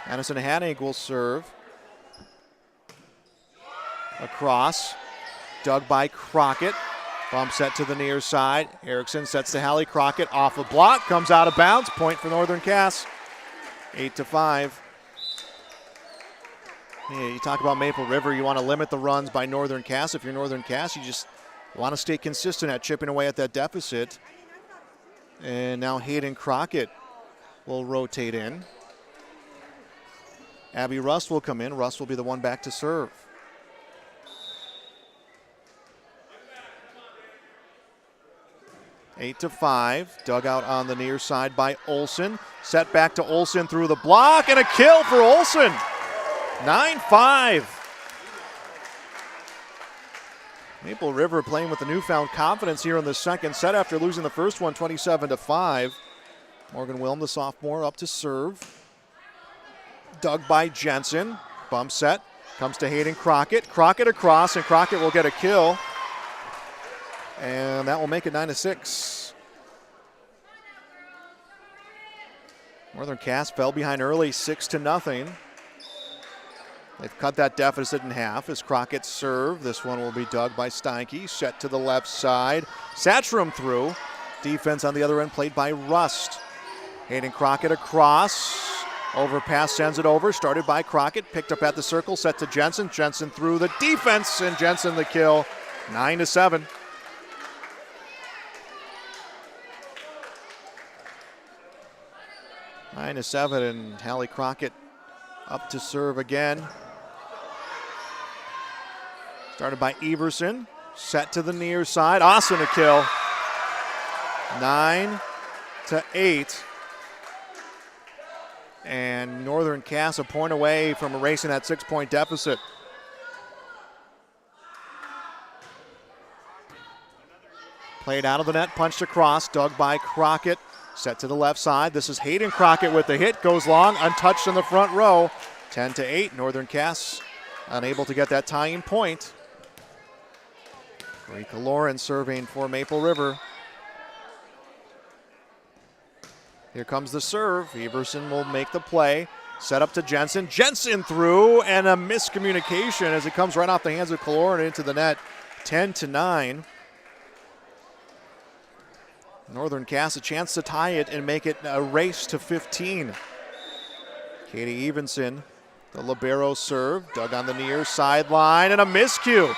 Addison Hanning will serve. Across, dug by Crockett. Bump set to the near side. Erickson sets to Hallie Crockett off a block, comes out of bounds. Point for Northern Cass. 8-5. Yeah, you talk about Maple River, you want to limit the runs by Northern Cass. If you're Northern Cass, you just want to stay consistent at chipping away at that deficit. And now Hayden Crockett will rotate in. Abby Rust will come in. Rust will be the one back to serve. 8-5. Dug out on the near side by Olsen. Set back to Olsen through the block and a kill for Olsen. 9-5. Maple River playing with the newfound confidence here in the second set after losing the first one 27-5. Morgan Wilm, the sophomore, up to serve. Dug by Jensen. Bump set. Comes to Hayden Crockett. Crockett across, and Crockett will get a kill. And that will make it 9-6. Northern Cass fell behind early, 6-0. They've cut that deficit in half as Crockett serve. This one will be dug by Steinke. Set to the left side. Satchram through. Defense on the other end played by Rust. Hayden Crockett across. Overpass sends it over. Started by Crockett. Picked up at the circle. Set to Jensen. Jensen through the defense, and Jensen the kill. 9-7. Nine to 7, and Hallie Crockett up to serve again. Started by Everson. Set to the near side. Austin a kill. 9-8. And Northern Cass a point away from erasing that 6-point deficit. Played out of the net, punched across, dug by Crockett. Set to the left side. This is Hayden Crockett with the hit. Goes long, untouched in the front row. 10-8. Northern Cass unable to get that tying point. Rika Lauren serving for Maple River. Here comes the serve. Everson will make the play. Set up to Jensen. Jensen through, and a miscommunication as it comes right off the hands of Kaloran into the net. 10-9. Northern Cass a chance to tie it and make it a race to 15. Katie Evenson, the libero serve, dug on the near sideline, and a miscue.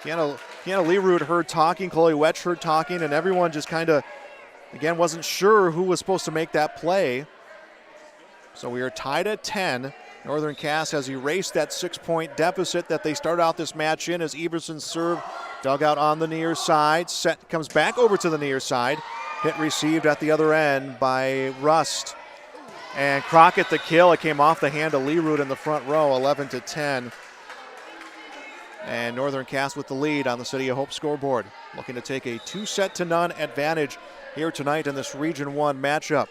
Kiana Leroot heard talking, Chloe Wetch heard talking, and everyone just kind of, again, wasn't sure who was supposed to make that play. So we are tied at 10. Northern Cass has erased that 6-point deficit that they started out this match in as Everson serve. Dug out on the near side. Set comes back over to the near side. Hit received at the other end by Rust. And Crockett the kill. It came off the hand of Leroot in the front row, 11-10. And Northern Cass with the lead on the City of Hope scoreboard. Looking to take a 2-0 advantage here tonight in this Region 1 matchup.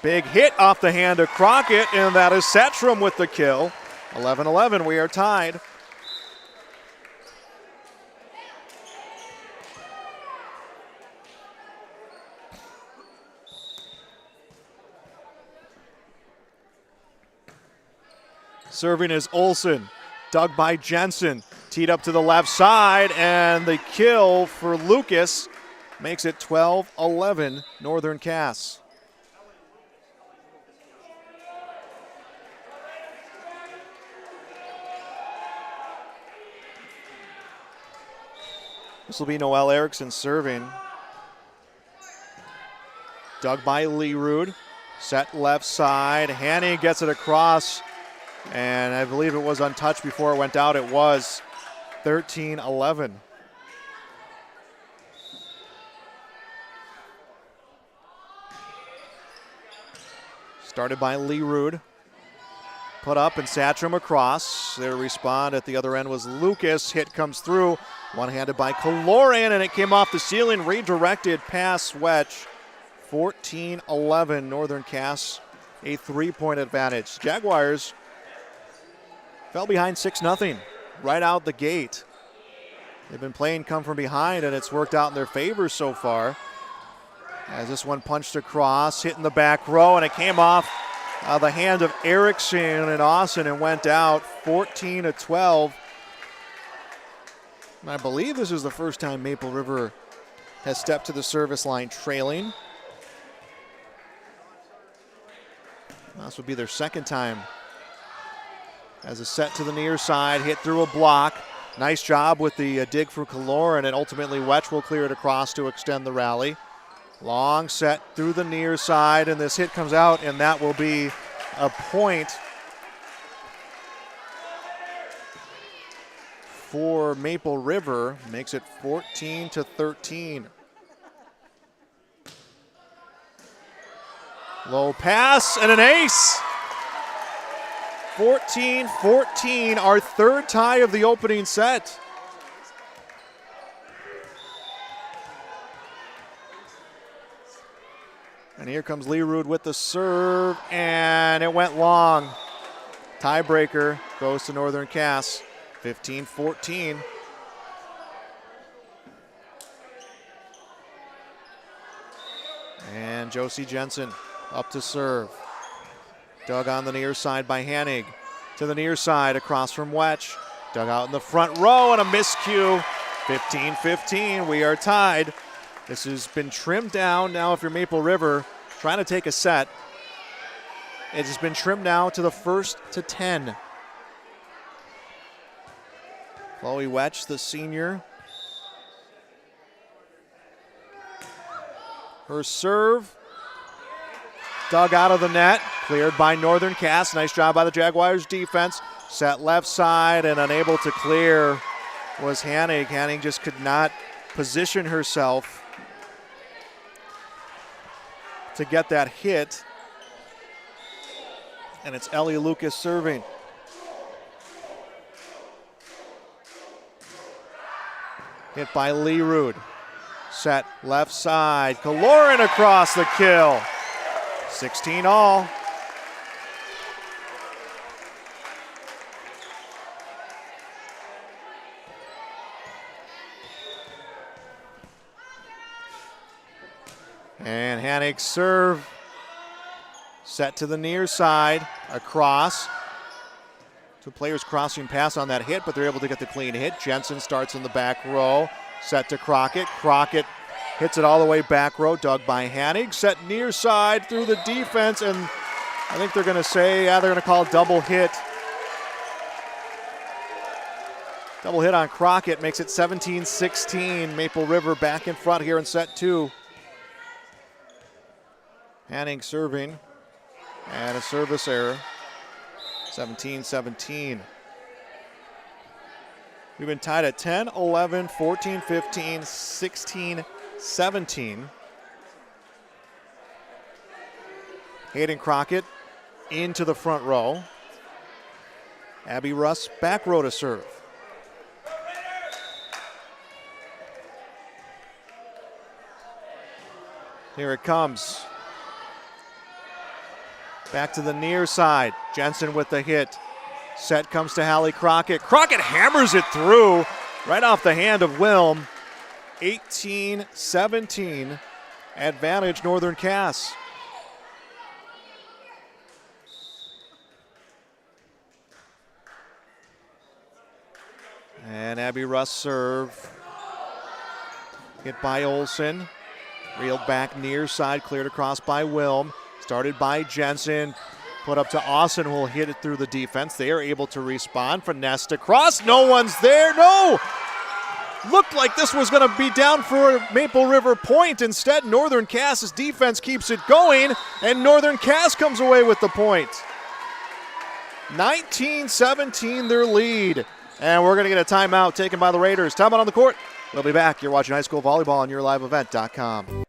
Big hit off the hand of Crockett, and that is Satchram with the kill. 11-11, we are tied. Serving is Olsen, dug by Jensen, teed up to the left side, and the kill for Lucas makes it 12-11 Northern Cass. This will be Noelle Erickson serving. Dug by Leroot. Set left side. Hanning gets it across. And I believe it was untouched before it went out. It was 13-11. Started by Leroot. put up and Satcham across. Their respond at the other end was Lucas. Hit comes through, one-handed by Kaloran, and it came off the ceiling. Redirected pass Swetch. 14-11, Northern Cass, a 3-point advantage. Jaguars fell behind 6-0 right out the gate. They've been playing come from behind, and it's worked out in their favor so far. As this one punched across, hit in the back row, and it came off the hand of Erickson and Austin and went out 14-12. And I believe this is the first time Maple River has stepped to the service line trailing. This would be their second time. As a set to the near side, hit through a block. Nice job with the dig for Kaloran, and ultimately Wetch will clear it across to extend the rally. Long set through the near side, and this hit comes out, and that will be a point for Maple River. Makes it 14-13. Low pass and an ace. 14-14, our third tie of the opening set. And here comes Leerud with the serve, and it went long. Tiebreaker goes to Northern Cass, 15-14. And Josie Jensen up to serve. Dug on the near side by Hanig. To the near side across from Wetch. Dug out in the front row and a miscue. 15-15, we are tied. This has been trimmed down. Now if you're Maple River trying to take a set, it has been trimmed now to the 1st to 10. Chloe Wetch, the senior. Her serve. Dug out of the net, cleared by Northern Cass. Nice job by the Jaguars defense. Set left side and unable to clear was Hanig. Hanig just could not position herself to get that hit. And it's Ellie Lucas serving. Hit by Leerud. Set left side. Kaloran across the kill. 16 all. And Hanig serve. Set to the near side. Across. Two players crossing pass on that hit, but they're able to get the clean hit. Jensen starts in the back row. Set to Crockett. Crockett hits it all the way back row, dug by Hanig. Set near side through the defense, and I think they're going to say, they're going to call a double hit. Double hit on Crockett makes it 17-16. Maple River back in front here in set 2. Hanig serving, and a service error. 17-17. We've been tied at 10, 11, 14, 15, 16, 17. Hayden Crockett into the front row. Abby Russ back row to serve. Here it comes. Back to the near side. Jensen with the hit. Set comes to Hallie Crockett. Crockett hammers it through right off the hand of Wilm. 18-17, advantage Northern Cass. And Abby Russ serve. Hit by Olsen. Reeled back near side, cleared across by Wilm. Started by Jensen. Put up to Austin, who will hit it through the defense. They are able to respond. Finessed across. No one's there. No! Looked like this was going to be down for a Maple River point. Instead, Northern Cass's defense keeps it going, and Northern Cass comes away with the point. 19-17 their lead. And we're going to get a timeout taken by the Raiders. Timeout on the court. We'll be back. You're watching high school volleyball on YourLiveEvent.com.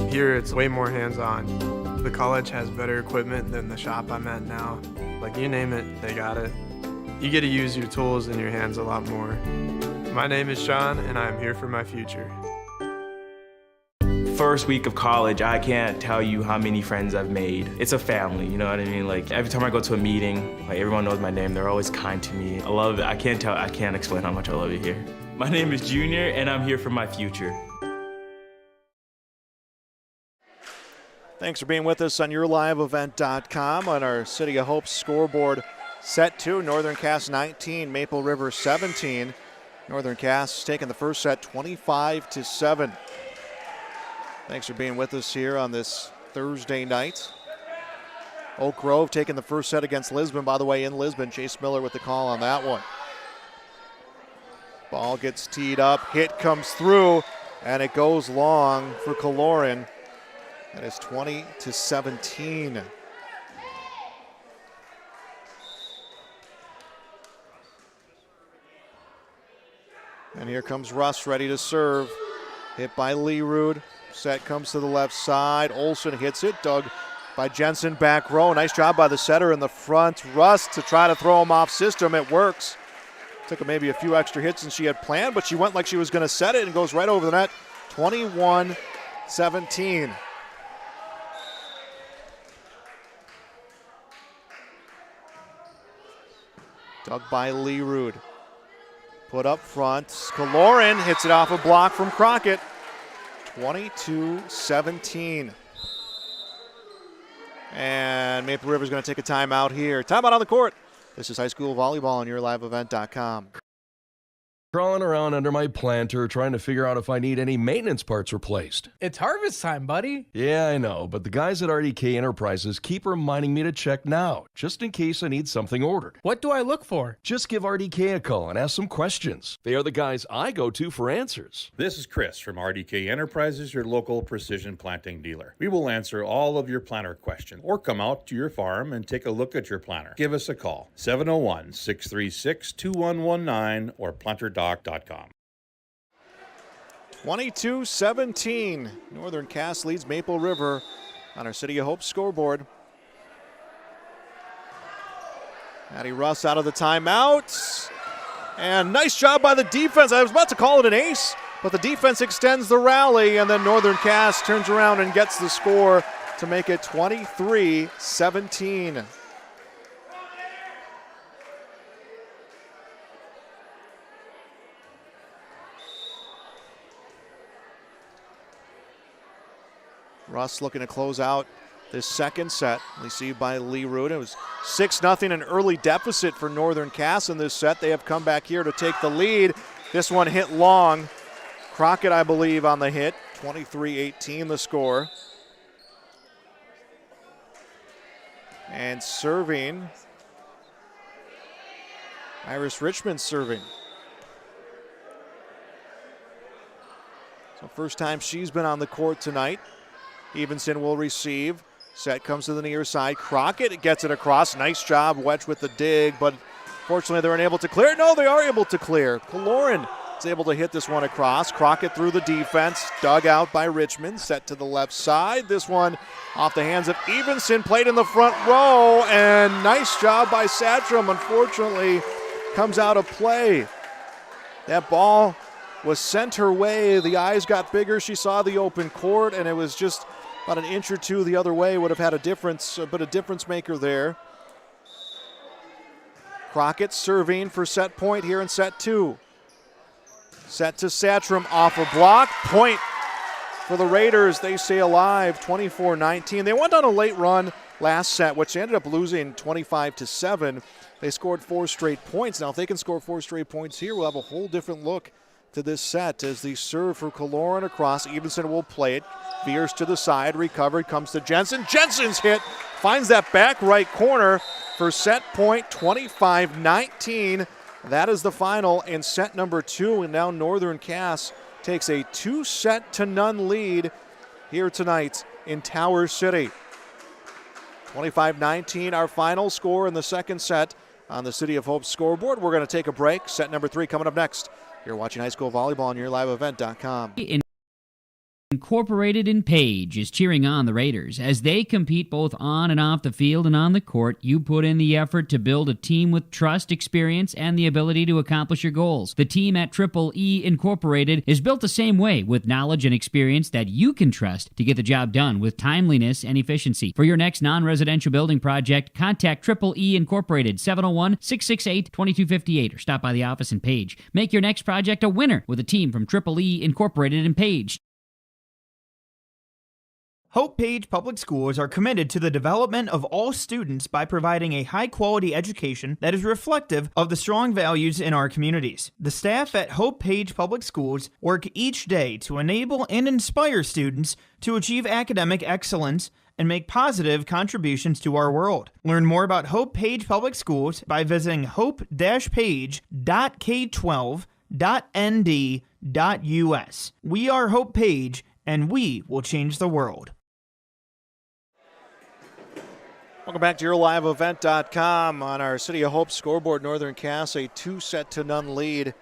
Here it's way more hands-on. The college has better equipment than the shop I'm at now. Like, you name it, they got it. You get to use your tools and your hands a lot more. My name is Sean, and I'm here for my future. First week of college, I can't tell you how many friends I've made. It's a family, you know what I mean? Like, every time I go to a meeting, like, everyone knows my name. They're always kind to me. I love it. I can't explain how much I love it here. My name is Junior, and I'm here for my future. Thanks for being with us on YourLiveEvent.com on our City of Hope scoreboard. Set 2, Northern Cass 19, Maple River 17. Northern Cass taking the first set 25-7. Thanks for being with us here on this Thursday night. Oak Grove taking the first set against Lisbon. By the way, in Lisbon, Chase Miller with the call on that one. Ball gets teed up, hit comes through, and it goes long for Kaloran. That is 20-17. And here comes Russ ready to serve. Hit by Leerud. Set comes to the left side. Olsen hits it. Dug by Jensen back row. Nice job by the setter in the front. Russ to try to throw him off system. It works. Took her maybe a few extra hits than she had planned, but she went like she was going to set it and goes right over the net. 21-17. Dug by Leerud. Put up front. Kaloran hits it off a block from Crockett. 22-17. And Maple River's going to take a timeout here. Timeout on the court. This is high school volleyball on YourLiveEvent.com. Crawling around under my planter trying to figure out if I need any maintenance parts replaced. It's harvest time, buddy. Yeah, I know, but the guys at RDK Enterprises keep reminding me to check now, just in case I need something ordered. What do I look for? Just give RDK a call and ask some questions. They are the guys I go to for answers. This is Chris from RDK Enterprises, your local precision planting dealer. We will answer all of your planter questions or come out to your farm and take a look at your planter. Give us a call, 701-636-2119 or planter.com. 22-17. Northern Cass leads Maple River on our City of Hope scoreboard. Addie Russ out of the timeout. And nice job by the defense. I was about to call it an ace, but the defense extends the rally, and then Northern Cass turns around and gets the score to make it 23-17. Russ looking to close out this second set. Received by Leerud. It was 6-0, an early deficit for Northern Cass in this set. They have come back here to take the lead. This one hit long. Crockett, I believe, on the hit. 23-18 the score. And serving. Iris Richmond serving. So first time she's been on the court tonight. Evenson will receive. Set comes to the near side. Crockett gets it across. Nice job, Wedge with the dig, but fortunately they're unable to clear. No, they are able to clear. Kaloran is able to hit this one across. Crockett through the defense. Dug out by Richmond. Set to the left side. This one off the hands of Evenson. Played in the front row, and nice job by Satcham. Unfortunately, comes out of play. That ball was sent her way. The eyes got bigger. She saw the open court, and it was just about an inch or two the other way. Would have had a difference, but a difference maker there. Crockett serving for set point here in set 2. Set to Satcham off a block. Point for the Raiders. They stay alive, 24-19. They went on a late run last set, which they ended up losing 25-7. They scored 4 straight points. Now, if they can score 4 straight points here, we'll have a whole different look to this set as the serve for Kaloran across. Evenson will play it. Veers to the side, recovered, comes to Jensen. Jensen's hit, finds that back right corner for set point, 25-19. That is the final in set number 2, and now Northern Cass takes a 2-0 lead here tonight in Tower City. 25-19, our final score in the second set on the City of Hope scoreboard. We're going to take a break. Set number 3 coming up next. You're watching high school volleyball on YourLiveEvent.com. Incorporated in Page is cheering on the Raiders. As they compete both on and off the field and on the court, you put in the effort to build a team with trust, experience, and the ability to accomplish your goals. The team at Triple E Incorporated is built the same way, with knowledge and experience that you can trust to get the job done with timeliness and efficiency. For your next non-residential building project, contact Triple E Incorporated, 701-668-2258, or stop by the office in Page. Make your next project a winner with a team from Triple E Incorporated in Page. Hope Page Public Schools are committed to the development of all students by providing a high-quality education that is reflective of the strong values in our communities. The staff at Hope Page Public Schools work each day to enable and inspire students to achieve academic excellence and make positive contributions to our world. Learn more about Hope Page Public Schools by visiting hope-page.k12.nd.us. We are Hope Page, and we will change the world. Welcome back to YourLiveEvent.com. On our City of Hope scoreboard, Northern Cass a 2-set-to-none lead,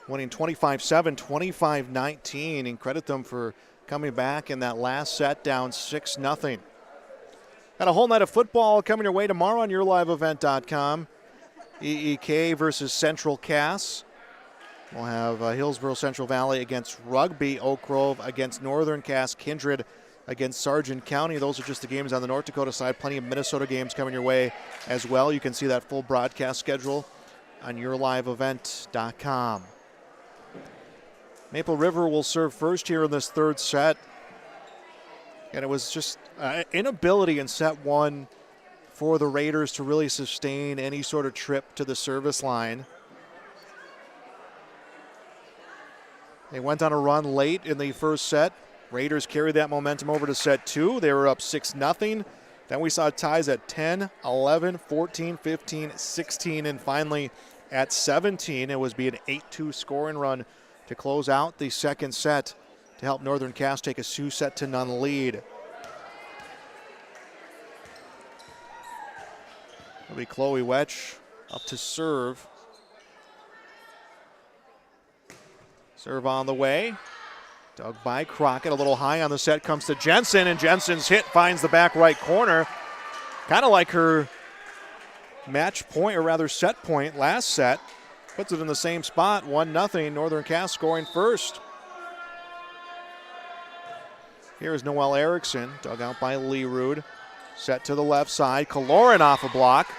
winning 25-7, 25-19, and credit them for coming back in that last set down 6-0. Got a whole night of football coming your way tomorrow on YourLiveEvent.com. EEK versus Central Cass. We'll have Hillsborough Central Valley against Rugby, Oak Grove against Northern Cass, Kindred against Sargent County. Those are just the games on the North Dakota side. Plenty of Minnesota games coming your way as well. You can see that full broadcast schedule on YourLiveEvent.com. Maple River will serve first here in this third set. And it was just inability in set one for the Raiders to really sustain any sort of trip to the service line. They went on a run late in the first set. Raiders carried that momentum over to set two. They were up 6-0. Then we saw ties at 10, 11, 14, 15, 16, and finally at 17. It was be an 8-2 scoring run to close out the second set to help Northern Cass take a 2-set-to-none lead. It'll be Chloe Wetch up to serve. Serve on the way. Dug by Crockett, a little high on the set, comes to Jensen, and Jensen's hit finds the back right corner. Kind of like her match point, or rather set point last set. Puts it in the same spot, 1-0, Northern Cass scoring first. Here is Noelle Erickson, dug out by Leerud. Set to the left side, Kaloran off a block.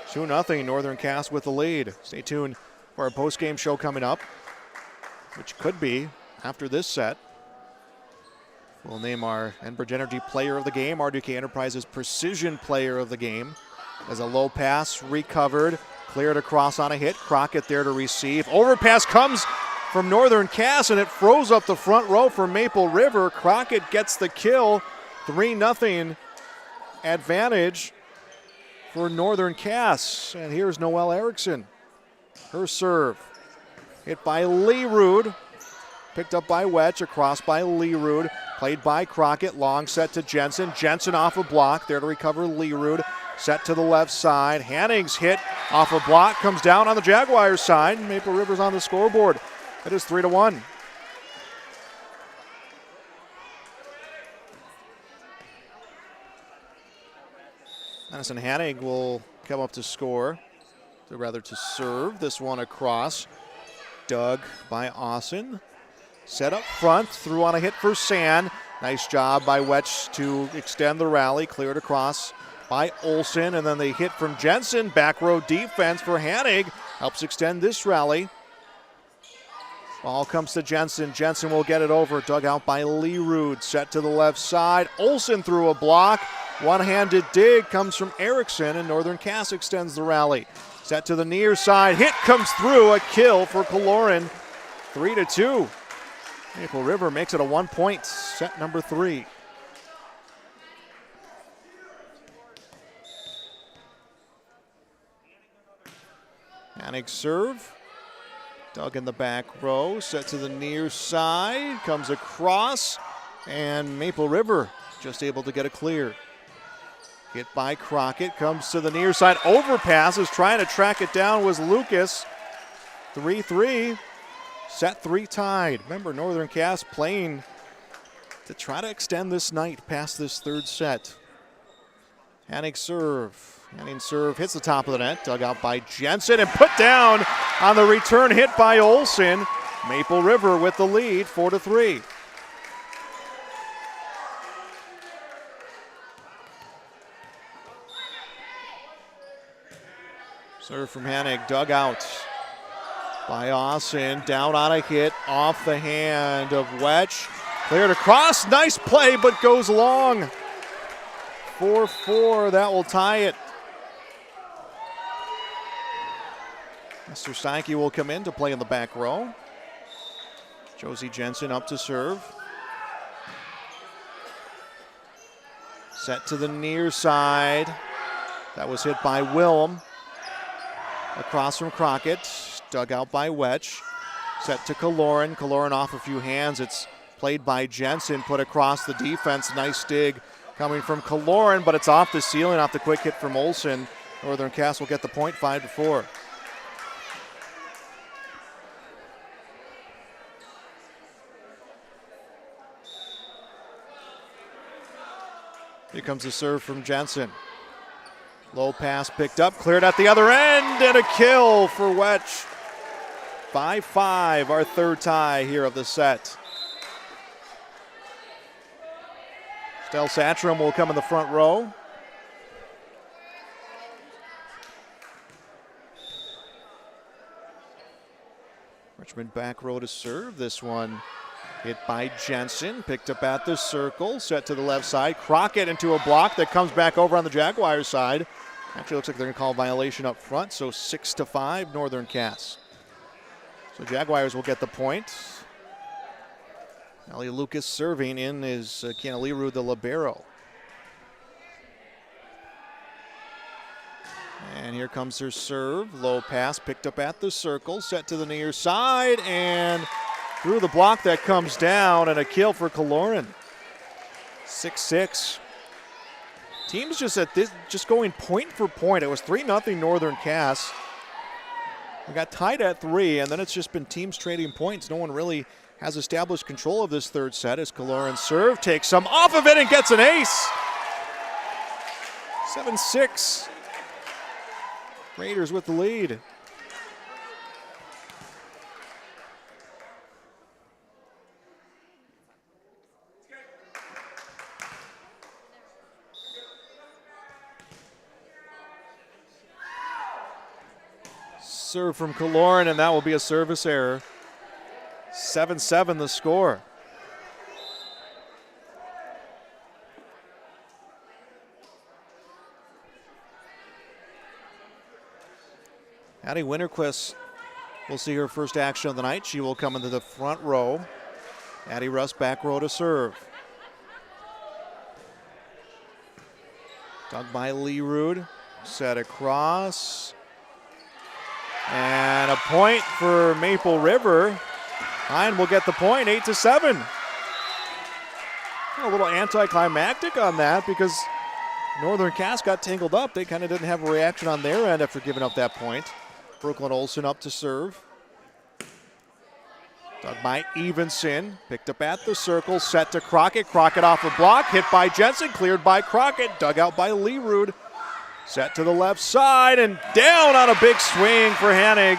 2-0, Northern Cass with the lead. Stay tuned for our post-game show coming up, which could be after this set. We'll name our Enbridge Energy Player of the Game, RDK Enterprises Precision Player of the Game. As a low pass recovered, cleared across on a hit. Crockett there to receive. Overpass comes from Northern Cass, and it froze up the front row for Maple River. Crockett gets the kill. 3-0 advantage for Northern Cass. And here's Noelle Erickson. Her serve. Hit by Leerud. Picked up by Wetch, across by Leerud. Played by Crockett, long set to Jensen. Jensen off a block, there to recover Leerud. Set to the left side. Hanning's hit off a block, comes down on the Jaguars side. Maple River's on the scoreboard. It is 3-1. Madison Hanning will come up to score, or rather to serve this one across. Dug by Austin. Set up front, threw on a hit for Sand. Nice job by Wetch to extend the rally. Cleared across by Olsen, and then the hit from Jensen. Back row defense for Hannig. Helps extend this rally. Ball comes to Jensen. Jensen will get it over. Dug out by Leerud. Set to the left side. Olsen threw a block. One-handed dig comes from Erickson, and Northern Cass extends the rally. Set to the near side. Hit comes through. A kill for Kaloran. 3-2. Maple River makes it a 1-point set number 3. Hannig serve. Dug in the back row. Set to the near side. Comes across. And Maple River just able to get it clear. Hit by Crockett. Comes to the near side. Overpasses. Trying to track it down was Lucas. 3-3. Set 3 tied. Remember, Northern Cass playing to try to extend this night past this third set. Hanning serve. Hanning serve hits the top of the net. Dug out by Jensen and put down on the return hit by Olsen. Maple River with the lead, 4-3. Serve from Hannig, dug out by Austin. Down on a hit, off the hand of Wetch. Cleared across, nice play, but goes long. 4-4, that will tie it. Mr. Steinke will come in to play in the back row. Josie Jensen up to serve. Set to the near side. That was hit by Willem. Across from Crockett, dug out by Wetch. Set to Kaloran. Kaloran off a few hands. It's played by Jensen, put across the defense. Nice dig coming from Kaloran, but it's off the ceiling, off the quick hit from Olsen. Northern Cass will get the point, 5-4. Here comes the serve from Jensen. Low pass picked up, cleared at the other end, and a kill for Wetch. 5-5, our third tie here of the set. Stel Satchram will come in the front row. Richmond back row to serve. This one hit by Jensen, picked up at the circle, set to the left side. Crockett into a block that comes back over on the Jaguars side. Actually looks like they're going to call a violation up front, so 6-5 Northern Cass. So Jaguars will get the point. Ali Lucas serving in is Canaliru, the libero. And here comes her serve. Low pass picked up at the circle, set to the near side, and through the block that comes down, and a kill for Kaloran. 6-6. Teams just going point for point. It was 3-0 Northern Cass. We got tied at 3, and then it's just been teams trading points. No one really has established control of this third set as Kaloran serve takes some off of it and gets an ace. 7-6. Raiders with the lead. Serve from Kaloran, and that will be a service error. 7-7 the score. Addie Winterquist will see her first action of the night. She will come into the front row. Addie Russ back row to serve. Dug by Leerud. Set across. And a point for Maple River. Hine will get the point, 8-7. A little anticlimactic on that because Northern Cass got tangled up. They kind of didn't have a reaction on their end after giving up that point. Brooklyn Olsen up to serve. Dug by Evenson. Picked up at the circle. Set to Crockett. Crockett off a block. Hit by Jensen. Cleared by Crockett. Dug out by Leerud. Set to the left side and down on a big swing for Hannig.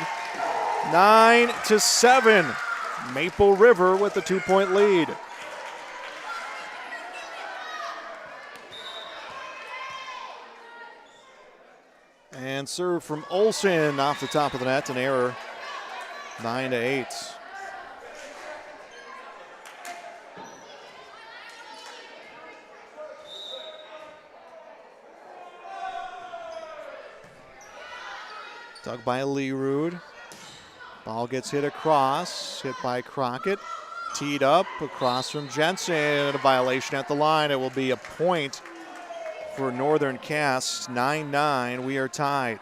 9-7. Maple River with the 2-point lead. And serve from Olsen off the top of the net, an error. 9-8. Dug by Leerud. Ball gets hit across, hit by Crockett. Teed up across from Jensen. A violation at the line. It will be a point for Northern Cass. 9-9. We are tied.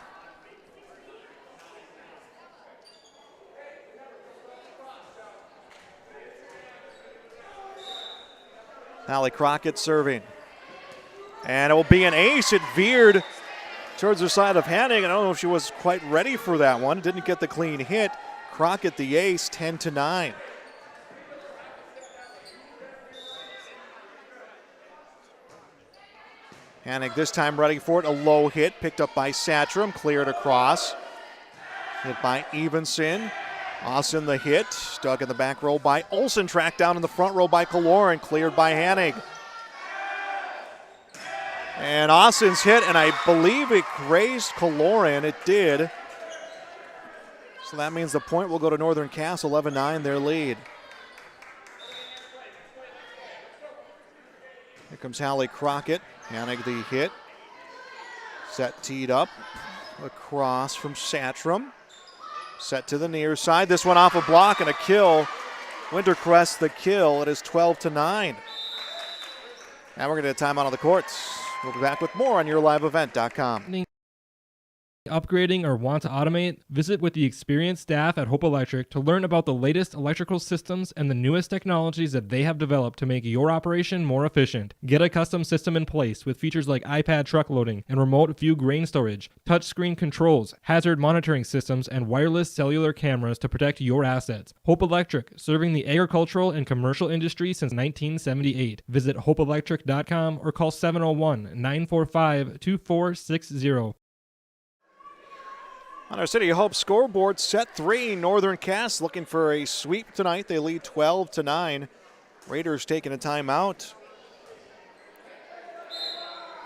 Allie Crockett serving. And it will be an ace. It veered towards the side of Hannig. I don't know if she was quite ready for that one. Didn't get the clean hit. Crockett the ace, 10-9. Hanig this time ready for it. A low hit picked up by Satchram, cleared across. Hit by Evenson. Austin the hit. Dug in the back row by Olsen. Tracked down in the front row by Kaloran. Cleared by Hanig. And Austin's hit, and I believe it grazed Kaloran. It did. So that means the point will go to Northern Cass, 11-9, their lead. Here comes Hallie Crockett. Hanig the hit. Set teed up. Across from Satchram. Set to the near side. This one off a block and a kill. Wintercrest the kill. It is 12-9. Now we're going to get a timeout on the courts. We'll be back with more on YourLiveEvent.com. Upgrading or want to automate? Visit with the experienced staff at Hope Electric to learn about the latest electrical systems and the newest technologies that they have developed to make your operation more efficient. Get a custom system in place with features like iPad truck loading and remote view grain storage, touchscreen controls, hazard monitoring systems, and wireless cellular cameras to protect your assets. Hope Electric, serving the agricultural and commercial industry since 1978. Visit hopeelectric.com or call 701-945-2460. On our City of Hope scoreboard, set 3, Northern Cass looking for a sweep tonight. They lead 12-9. Raiders taking a timeout.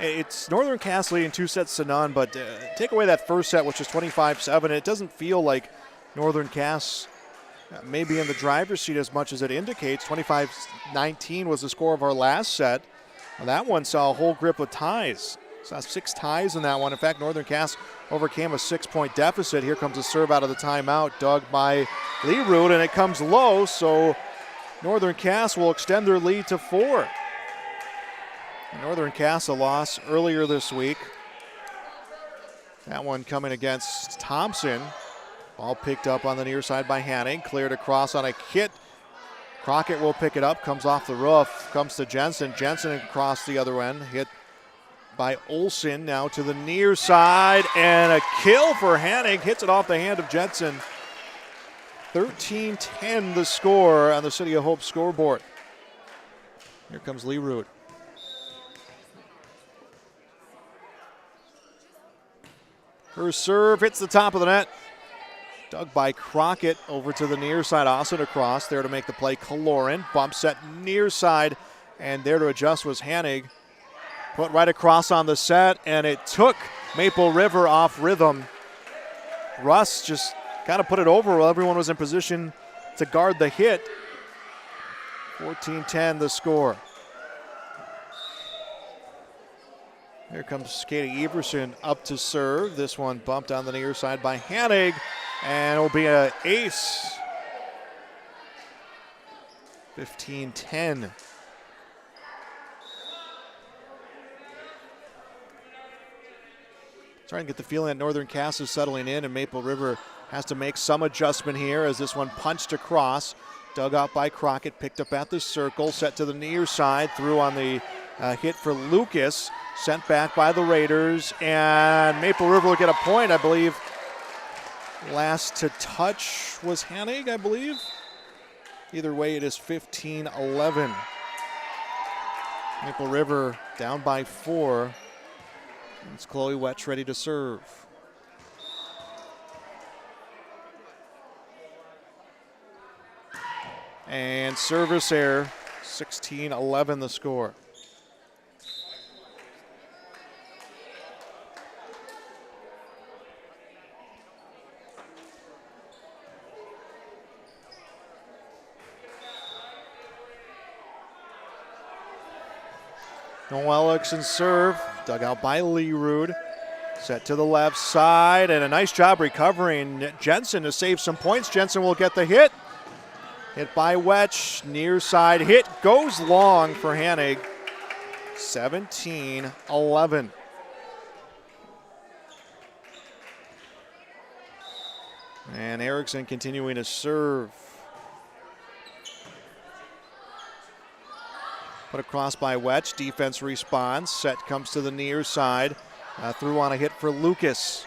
It's Northern Cass leading 2 sets to none, but take away that first set, which is 25-7. It doesn't feel like Northern Cass may be in the driver's seat as much as it indicates. 25-19 was the score of our last set. Well, that one saw a whole grip of ties. Saw 6 ties in that one. In fact, Northern Cass overcame a 6-point deficit. Here comes a serve out of the timeout, dug by Leroot, and it comes low, so Northern Cass will extend their lead to 4. And Northern Cass a loss earlier this week. That one coming against Thompson. Ball picked up on the near side by Hanig, cleared across on a hit. Crockett will pick it up, comes off the roof, comes to Jensen. Jensen across the other end, hit by Olsen, now to the near side, and a kill for Hanig. Hits it off the hand of Jensen. 13-10 the score on the City of Hope scoreboard. Here comes Leroot. Her serve hits the top of the net. Dug by Crockett over to the near side. Austin across there to make the play. Kaloran bump set near side, and there to adjust was Hanig. Put right across on the set, and it took Maple River off rhythm. Russ just kind of put it over while everyone was in position to guard the hit. 14-10 the score. Here comes Katie Everson up to serve. This one bumped on the near side by Hanig, and it'll be an ace. 15-10. Starting to get the feeling that Northern Cass is settling in, and Maple River has to make some adjustment here as this one punched across. Dug out by Crockett, picked up at the circle, set to the near side, threw on the hit for Lucas, sent back by the Raiders, and Maple River will get a point, I believe. Last to touch was Hanig, I believe. Either way, it is 15-11. Maple River down by 4. It's Chloe Wetch ready to serve. And service error, 16-11 the score. Noel Erickson serve, dug out by Leroot. Set to the left side, and a nice job recovering Jensen to save some points. Jensen will get the hit. Hit by Wetch, near side hit, goes long for Hanig. 17-11. And Erickson continuing to serve. Put across by Wetch, defense responds. Set comes to the near side. Threw on a hit for Lucas.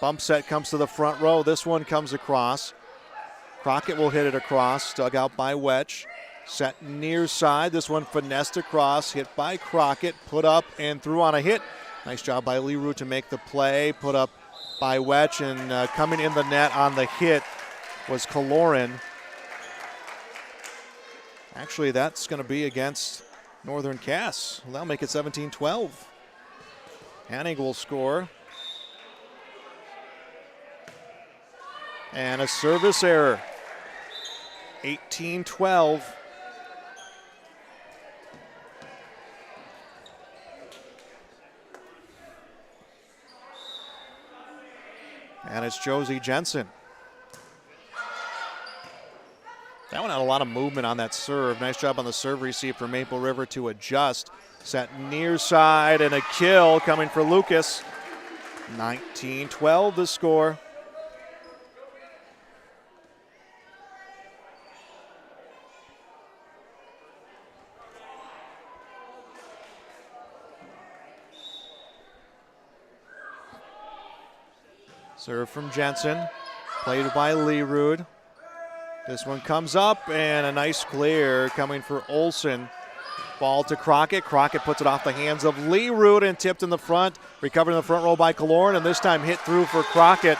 Bump set comes to the front row. This one comes across. Crockett will hit it across, dug out by Wetch. Set near side. This one finessed across, hit by Crockett, put up and through on a hit. Nice job by Leroux to make the play, put up by Wetch, and coming in the net on the hit was Kaloran. Actually, that's going to be against Northern Cass. Well, that'll make it 17-12. Hanning will score. And a service error. 18-12. And it's Josie Jensen. That one had a lot of movement on that serve. Nice job on the serve receive for Maple River to adjust. Set near side and a kill coming for Lucas. 19-12 the score. Serve from Jensen, played by Leroux. This one comes up and a nice clear coming for Olsen. Ball to Crockett. Crockett puts it off the hands of Leroux and tipped in the front. Recovered in the front row by Kaloran, and this time hit through for Crockett.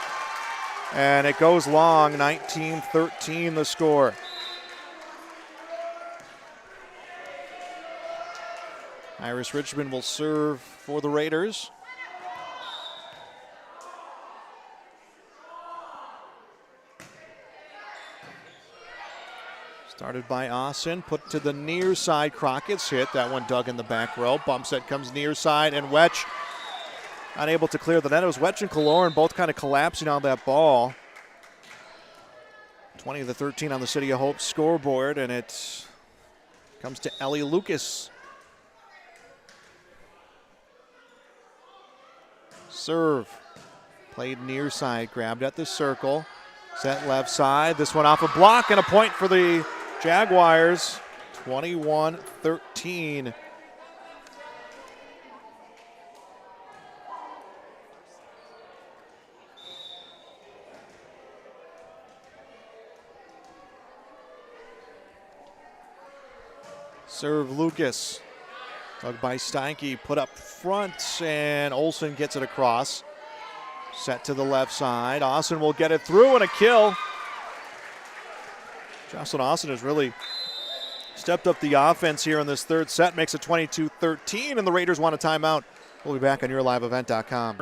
And it goes long, 19-13 the score. Iris Richmond will serve for the Raiders. Started by Austin, put to the near side. Crockett's hit. That one dug in the back row. Bump set comes near side, and Wetch unable to clear the net. It was Wetch and Kaloran both kind of collapsing on that ball. 20-13 on the City of Hope scoreboard, and it comes to Ellie Lucas. Serve. Played near side, grabbed at the circle. Set left side. This one off a block and a point for the Jaguars, 21-13. Serve Lucas. Dug by Steinke, put up front, and Olsen gets it across. Set to the left side. Austin will get it through and a kill. Jocelyn Austin has really stepped up the offense here in this third set, makes it 22-13, and the Raiders want a timeout. We'll be back on YourLiveEvent.com.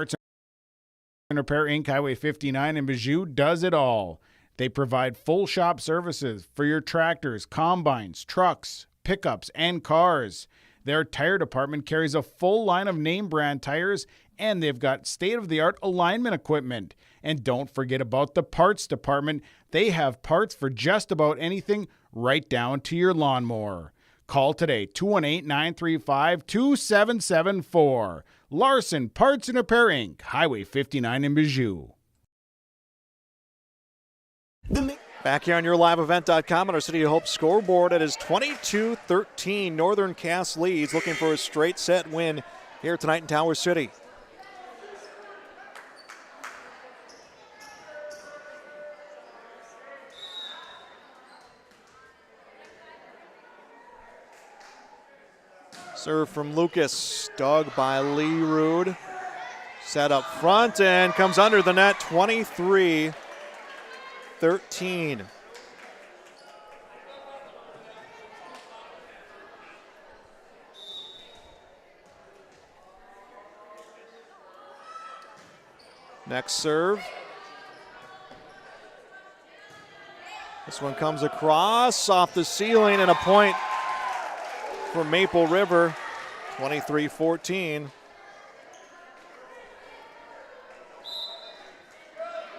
Repair Inc. Highway 59 in Bijou does it all. They provide full shop services for your tractors, combines, trucks, pickups, and cars. Their tire department carries a full line of name brand tires, and they've got state-of-the-art alignment equipment. And don't forget about the parts department. They have parts for just about anything, right down to your lawnmower. Call today, 218-935-2774. Larson Parts and Repair Inc., Highway 59 in Bijou. Back here on YourLiveEvent.com on our City of Hope scoreboard, it is 22-13. Northern Cass leads, looking for a straight set win here tonight in Tower City. Serve from Lucas, dug by Leroux. Set up front and comes under the net, 23-13. Next serve. This one comes across off the ceiling and a point for Maple River, 23-14.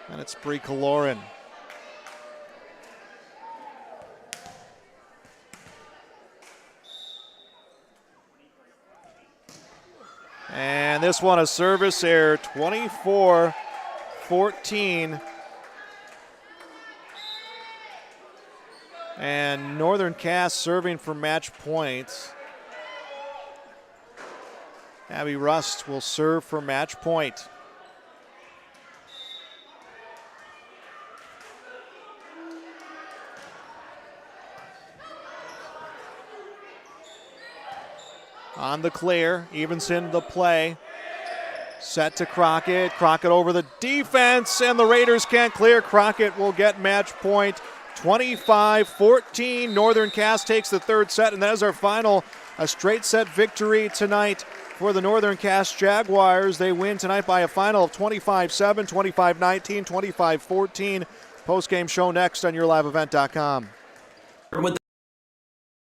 And it's Bree Kaloran. And this one a service error, 24-14. And Northern Cass serving for match point. Abby Rust will serve for match point. on the clear. Evenson the play. Set to Crockett. Crockett over the defense, and the Raiders can't clear. Crockett will get match point. 25-14. Northern Cass takes the third set, and that is our final. A straight set victory tonight for the Northern Cass Jaguars. They win tonight by a final of 25-7, 25-19, 25-14. Postgame show next on yourliveevent.com. With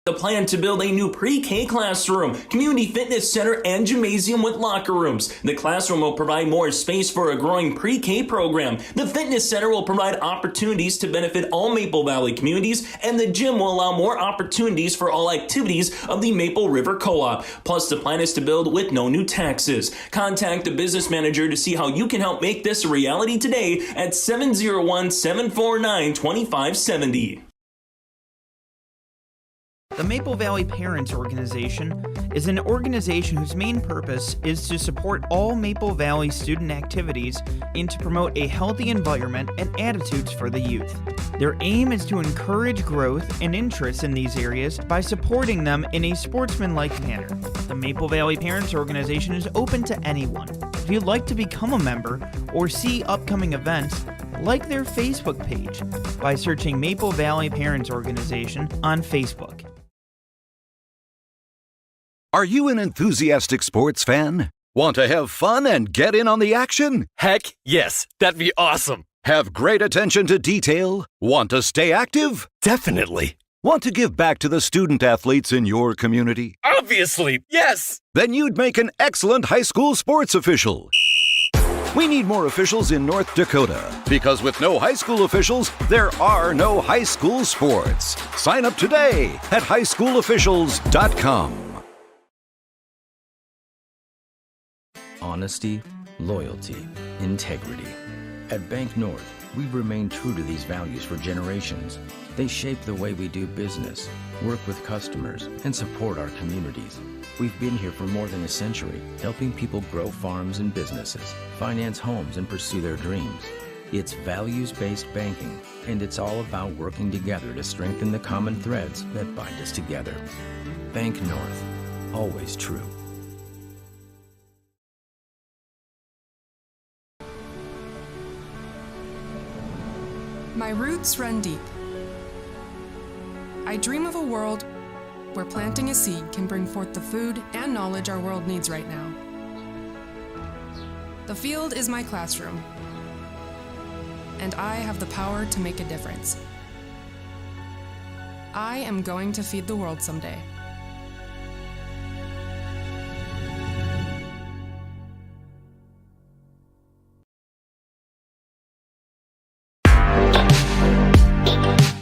the plan to build a new pre-K classroom, community fitness center, and gymnasium with locker rooms. The classroom will provide more space for a growing pre-K program. The fitness center will provide opportunities to benefit all Maple Valley communities, and the gym will allow more opportunities for all activities of the Maple River Co-op. Plus, the plan is to build with no new taxes. Contact the business manager to see how you can help make this a reality today at 701-749-2570. The Maple Valley Parents Organization is an organization whose main purpose is to support all Maple Valley student activities and to promote a healthy environment and attitudes for the youth. Their aim is to encourage growth and interest in these areas by supporting them in a sportsmanlike manner. The Maple Valley Parents Organization is open to anyone. If you'd like to become a member or see upcoming events, like their Facebook page by searching Maple Valley Parents Organization on Facebook. Are you an enthusiastic sports fan? Want to have fun and get in on the action? Heck, yes. That'd be awesome. Have great attention to detail? Want to stay active? Definitely. Want to give back to the student athletes in your community? Obviously, yes. Then you'd make an excellent high school sports official. We need more officials in North Dakota, because with no high school officials, there are no high school sports. Sign up today at highschoolofficials.com. Honesty, loyalty, integrity. At Bank North, we've remained true to these values for generations. They shape the way we do business, work with customers, and support our communities. We've been here for more than a century, helping people grow farms and businesses, finance homes, and pursue their dreams. It's values-based banking, and it's all about working together to strengthen the common threads that bind us together. Bank North, always true. My roots run deep. I dream of a world where planting a seed can bring forth the food and knowledge our world needs right now. The field is my classroom, and I have the power to make a difference. I am going to feed the world someday.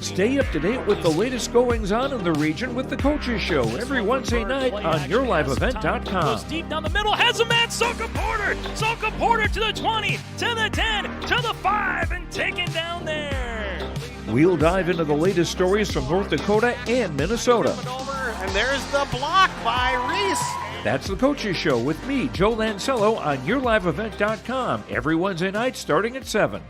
Stay up to date with the latest goings-on in the region with the Coaches Show every Wednesday night on yourliveevent.com. Goes deep down the middle, has a man, Soka Porter! Soka Porter to the 20, to the 10, to the 5, and taken down there. We'll dive into the latest stories from North Dakota and Minnesota. And there's the block by Reese. That's the Coaches Show with me, Joe Lancello, on yourliveevent.com every Wednesday night starting at 7.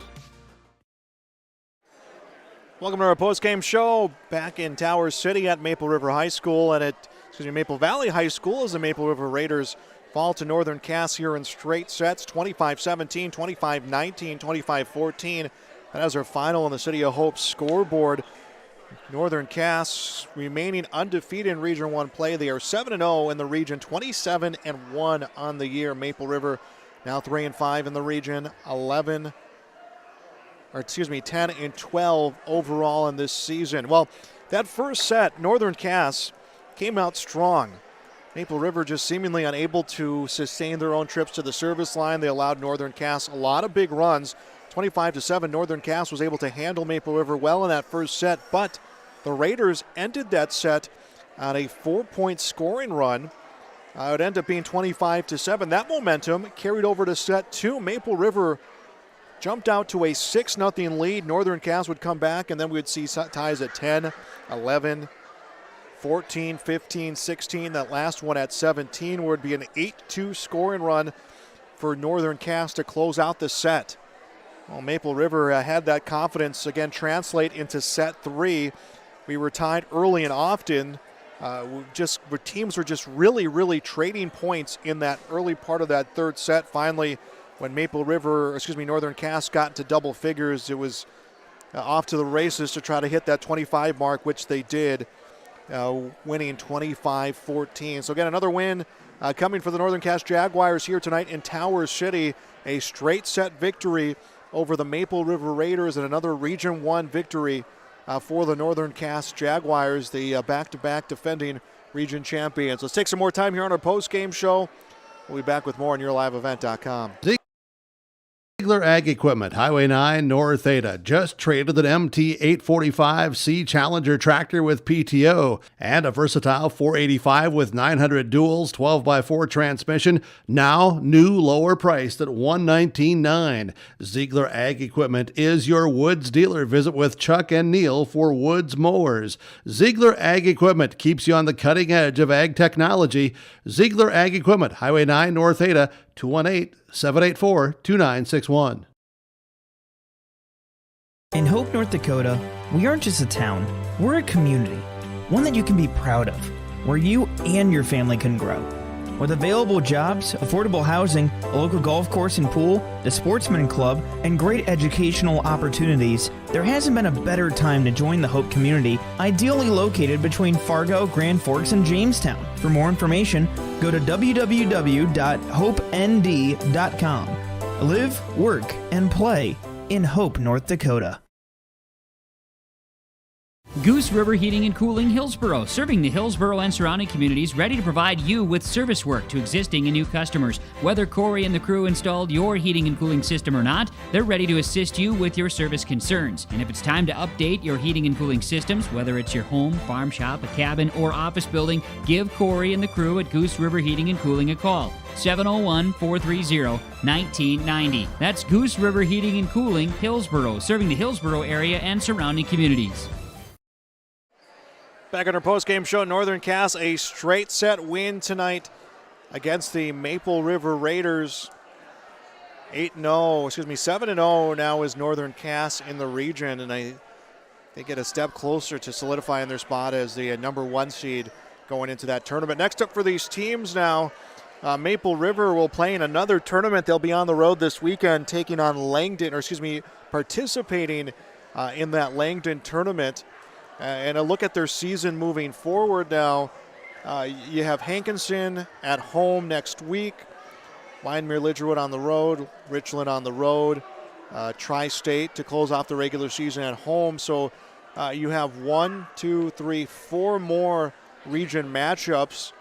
Welcome to our postgame show back in Tower City at Maple River High School and at Maple Valley High School as the Maple River Raiders fall to Northern Cass here in straight sets, 25-17, 25-19, 25-14. That is our final on the City of Hope scoreboard. Northern Cass remaining undefeated in Region 1 play. They are 7-0 in the region, 27-1 on the year. Maple River now 3-5 in the region, 10-12 overall in this season. Well, that first set, Northern Cass came out strong. Maple River just seemingly unable to sustain their own trips to the service line. They allowed Northern Cass a lot of big runs. 25-7, Northern Cass was able to handle Maple River well in that first set, but the Raiders ended that set on a 4-point scoring run. It would end up being 25-7. That momentum carried over to set 2. Maple River jumped out to a 6-0 lead. Northern Cass would come back, and then we would see ties at 10, 11, 14, 15, 16. That last one at 17 would be an 8-2 scoring run for Northern Cass to close out the set. Well, Maple River had that confidence again translate into set 3. We were tied early and often where teams were just really, really trading points in that early part of that third set. Finally, when Northern Cass got to double figures, it was off to the races to try to hit that 25 mark, which they did, winning 25-14. So again, another win coming for the Northern Cass Jaguars here tonight in Tower City. A straight set victory over the Maple River Raiders and another Region 1 victory for the Northern Cass Jaguars, the back-to-back defending region champions. Let's take some more time here on our post-game show. We'll be back with more on YourLiveEvent.com. Ziegler Ag Equipment, Highway 9, North Ada, just traded an MT845C Challenger tractor with PTO and a versatile 485 with 900 duals, 12x4 transmission, now new lower priced at $119,900. Ziegler Ag Equipment is your Woods dealer. Visit with Chuck and Neil for Woods mowers. Ziegler Ag Equipment keeps you on the cutting edge of ag technology. Ziegler Ag Equipment, Highway 9, North Ada, 218-784-2961. In Hope, North Dakota, we aren't just a town, we're a community, one that you can be proud of, where you and your family can grow. With available jobs, affordable housing, a local golf course and pool, the Sportsman Club, and great educational opportunities, there hasn't been a better time to join the Hope community, ideally located between Fargo, Grand Forks, and Jamestown. For more information, go to www.hopend.com. Live, work, and play in Hope, North Dakota. Goose River Heating and Cooling Hillsboro, serving the Hillsboro and surrounding communities, ready to provide you with service work to existing and new customers. Whether Corey and the crew installed your heating and cooling system or not, they're ready to assist you with your service concerns. And if it's time to update your heating and cooling systems, whether it's your home, farm shop, a cabin, or office building, give Corey and the crew at Goose River Heating and Cooling a call. 701-430-1990. That's Goose River Heating and Cooling, Hillsboro, serving the Hillsboro area and surrounding communities. Back on our post-game show, Northern Cass, a straight set win tonight against the Maple River Raiders. 7-0 now is Northern Cass in the region, and they get a step closer to solidifying their spot as the number 1 seed going into that tournament. Next up for these teams now, Maple River will play in another tournament. They'll be on the road this weekend taking on participating in that Langdon tournament. And a look at their season moving forward now. You have Hankinson at home next week, Wyndmere Lidgerwood on the road, Richland on the road, Tri-State to close off the regular season at home. So you have 4 more region matchups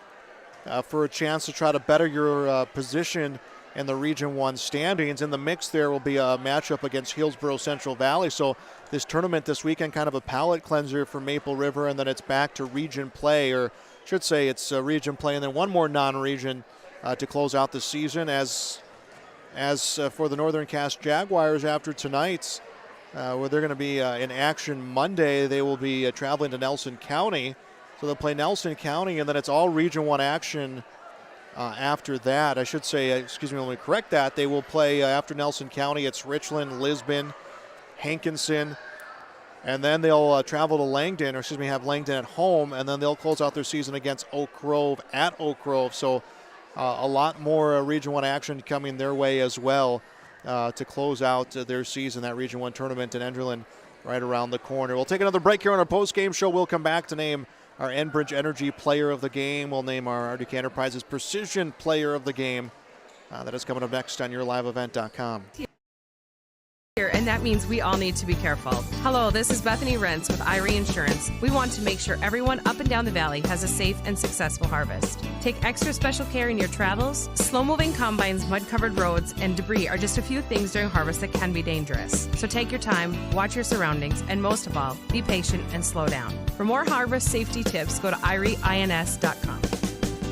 for a chance to try to better your position in the Region 1 standings. In the mix there will be a matchup against Hillsboro Central Valley. So this tournament this weekend, kind of a palate cleanser for Maple River, and then it's back to region play, or I should say it's region play, and then one more non-region to close out the season. As for the Northern Cass Jaguars after tonight's, where they're going to be in action Monday, they will be traveling to Nelson County. So they'll play Nelson County, and then it's all Region 1 action after that. I should say, let me correct that. They will play after Nelson County. It's Richland, Lisbon, Hankinson, and then they'll travel to Langdon, have Langdon at home, and then they'll close out their season against Oak Grove at Oak Grove. So a lot more Region 1 action coming their way as well to close out their season, that Region 1 tournament in Enderlin right around the corner. We'll take another break here on our post-game show. We'll come back to name our Enbridge Energy Player of the Game. We'll name our RDK Enterprises Precision Player of the Game. That is coming up next on YourLiveEvent.com. And that means we all need to be careful. Hello, this is Bethany Rentz with Irie Insurance. We want to make sure everyone up and down the valley has a safe and successful harvest. Take extra special care in your travels. Slow-moving combines, mud-covered roads, and debris are just a few things during harvest that can be dangerous. So take your time, watch your surroundings, and most of all, be patient and slow down. For more harvest safety tips, go to IrieINS.com.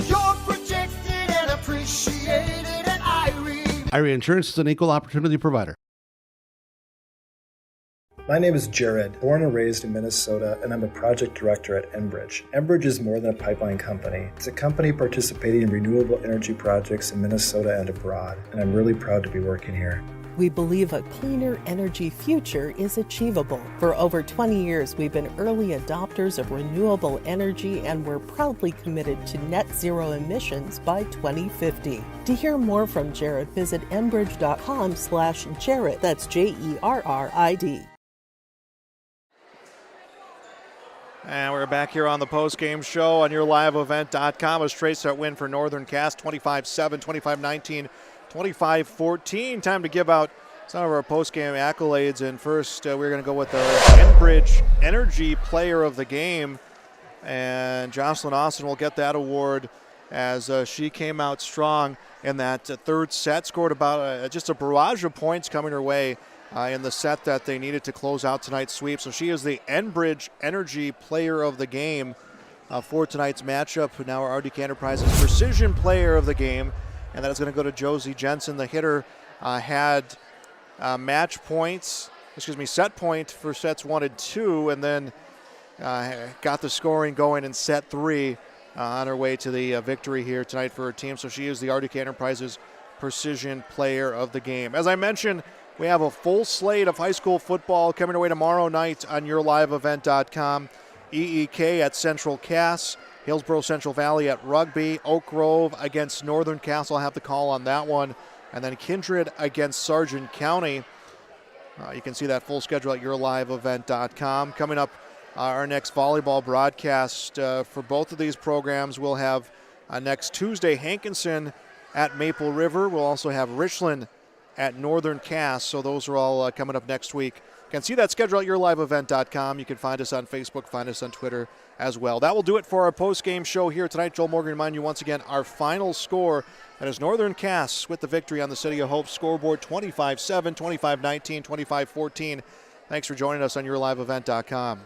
You're protected and appreciated at Irie. Irie Insurance is an equal opportunity provider. My name is Jared, born and raised in Minnesota, and I'm a project director at Enbridge. Enbridge is more than a pipeline company. It's a company participating in renewable energy projects in Minnesota and abroad, and I'm really proud to be working here. We believe a cleaner energy future is achievable. For over 20 years, we've been early adopters of renewable energy, and we're proudly committed to net zero emissions by 2050. To hear more from Jared, visit enbridge.com/Jared. That's JERRID. And we're back here on the postgame show on YourLiveEvent.com. A straight set win for Northern Cass, 25-7, 25-19, 25-14. Time to give out some of our postgame accolades. And first, we're going to go with the Enbridge Energy Player of the Game. And Jocelyn Austin will get that award as she came out strong in that third set. Scored about just a barrage of points coming her way in the set that they needed to close out tonight's sweep. So she is the Enbridge Energy Player of the Game for tonight's matchup. Now our RDK Enterprises Precision Player of the Game, and that is going to go to Josie Jensen. The hitter had set point for sets 1 and 2, and then got the scoring going in set 3 on her way to the victory here tonight for her team. So she is the RDK Enterprises Precision Player of the Game. As I mentioned, we have a full slate of high school football coming away tomorrow night on YourLiveEvent.com. EEK at Central Cass, Hillsborough Central Valley at Rugby, Oak Grove against Northern Cass. I'll have the call on that one. And then Kindred against Sargent County. You can see that full schedule at YourLiveEvent.com. Coming up, our next volleyball broadcast for both of these programs, we'll have next Tuesday Hankinson at Maple River. We'll also have Richland at Northern Cass. So those are all coming up next week. You can see that schedule at YourLiveEvent.com. You can find us on Facebook, find us on Twitter as well. That will do it for our post-game show here tonight. Joel Morgan remind you once again our final score. That is Northern Cass with the victory on the City of Hope scoreboard, 25-7, 25-19, 25-14. Thanks for joining us on YourLiveEvent.com.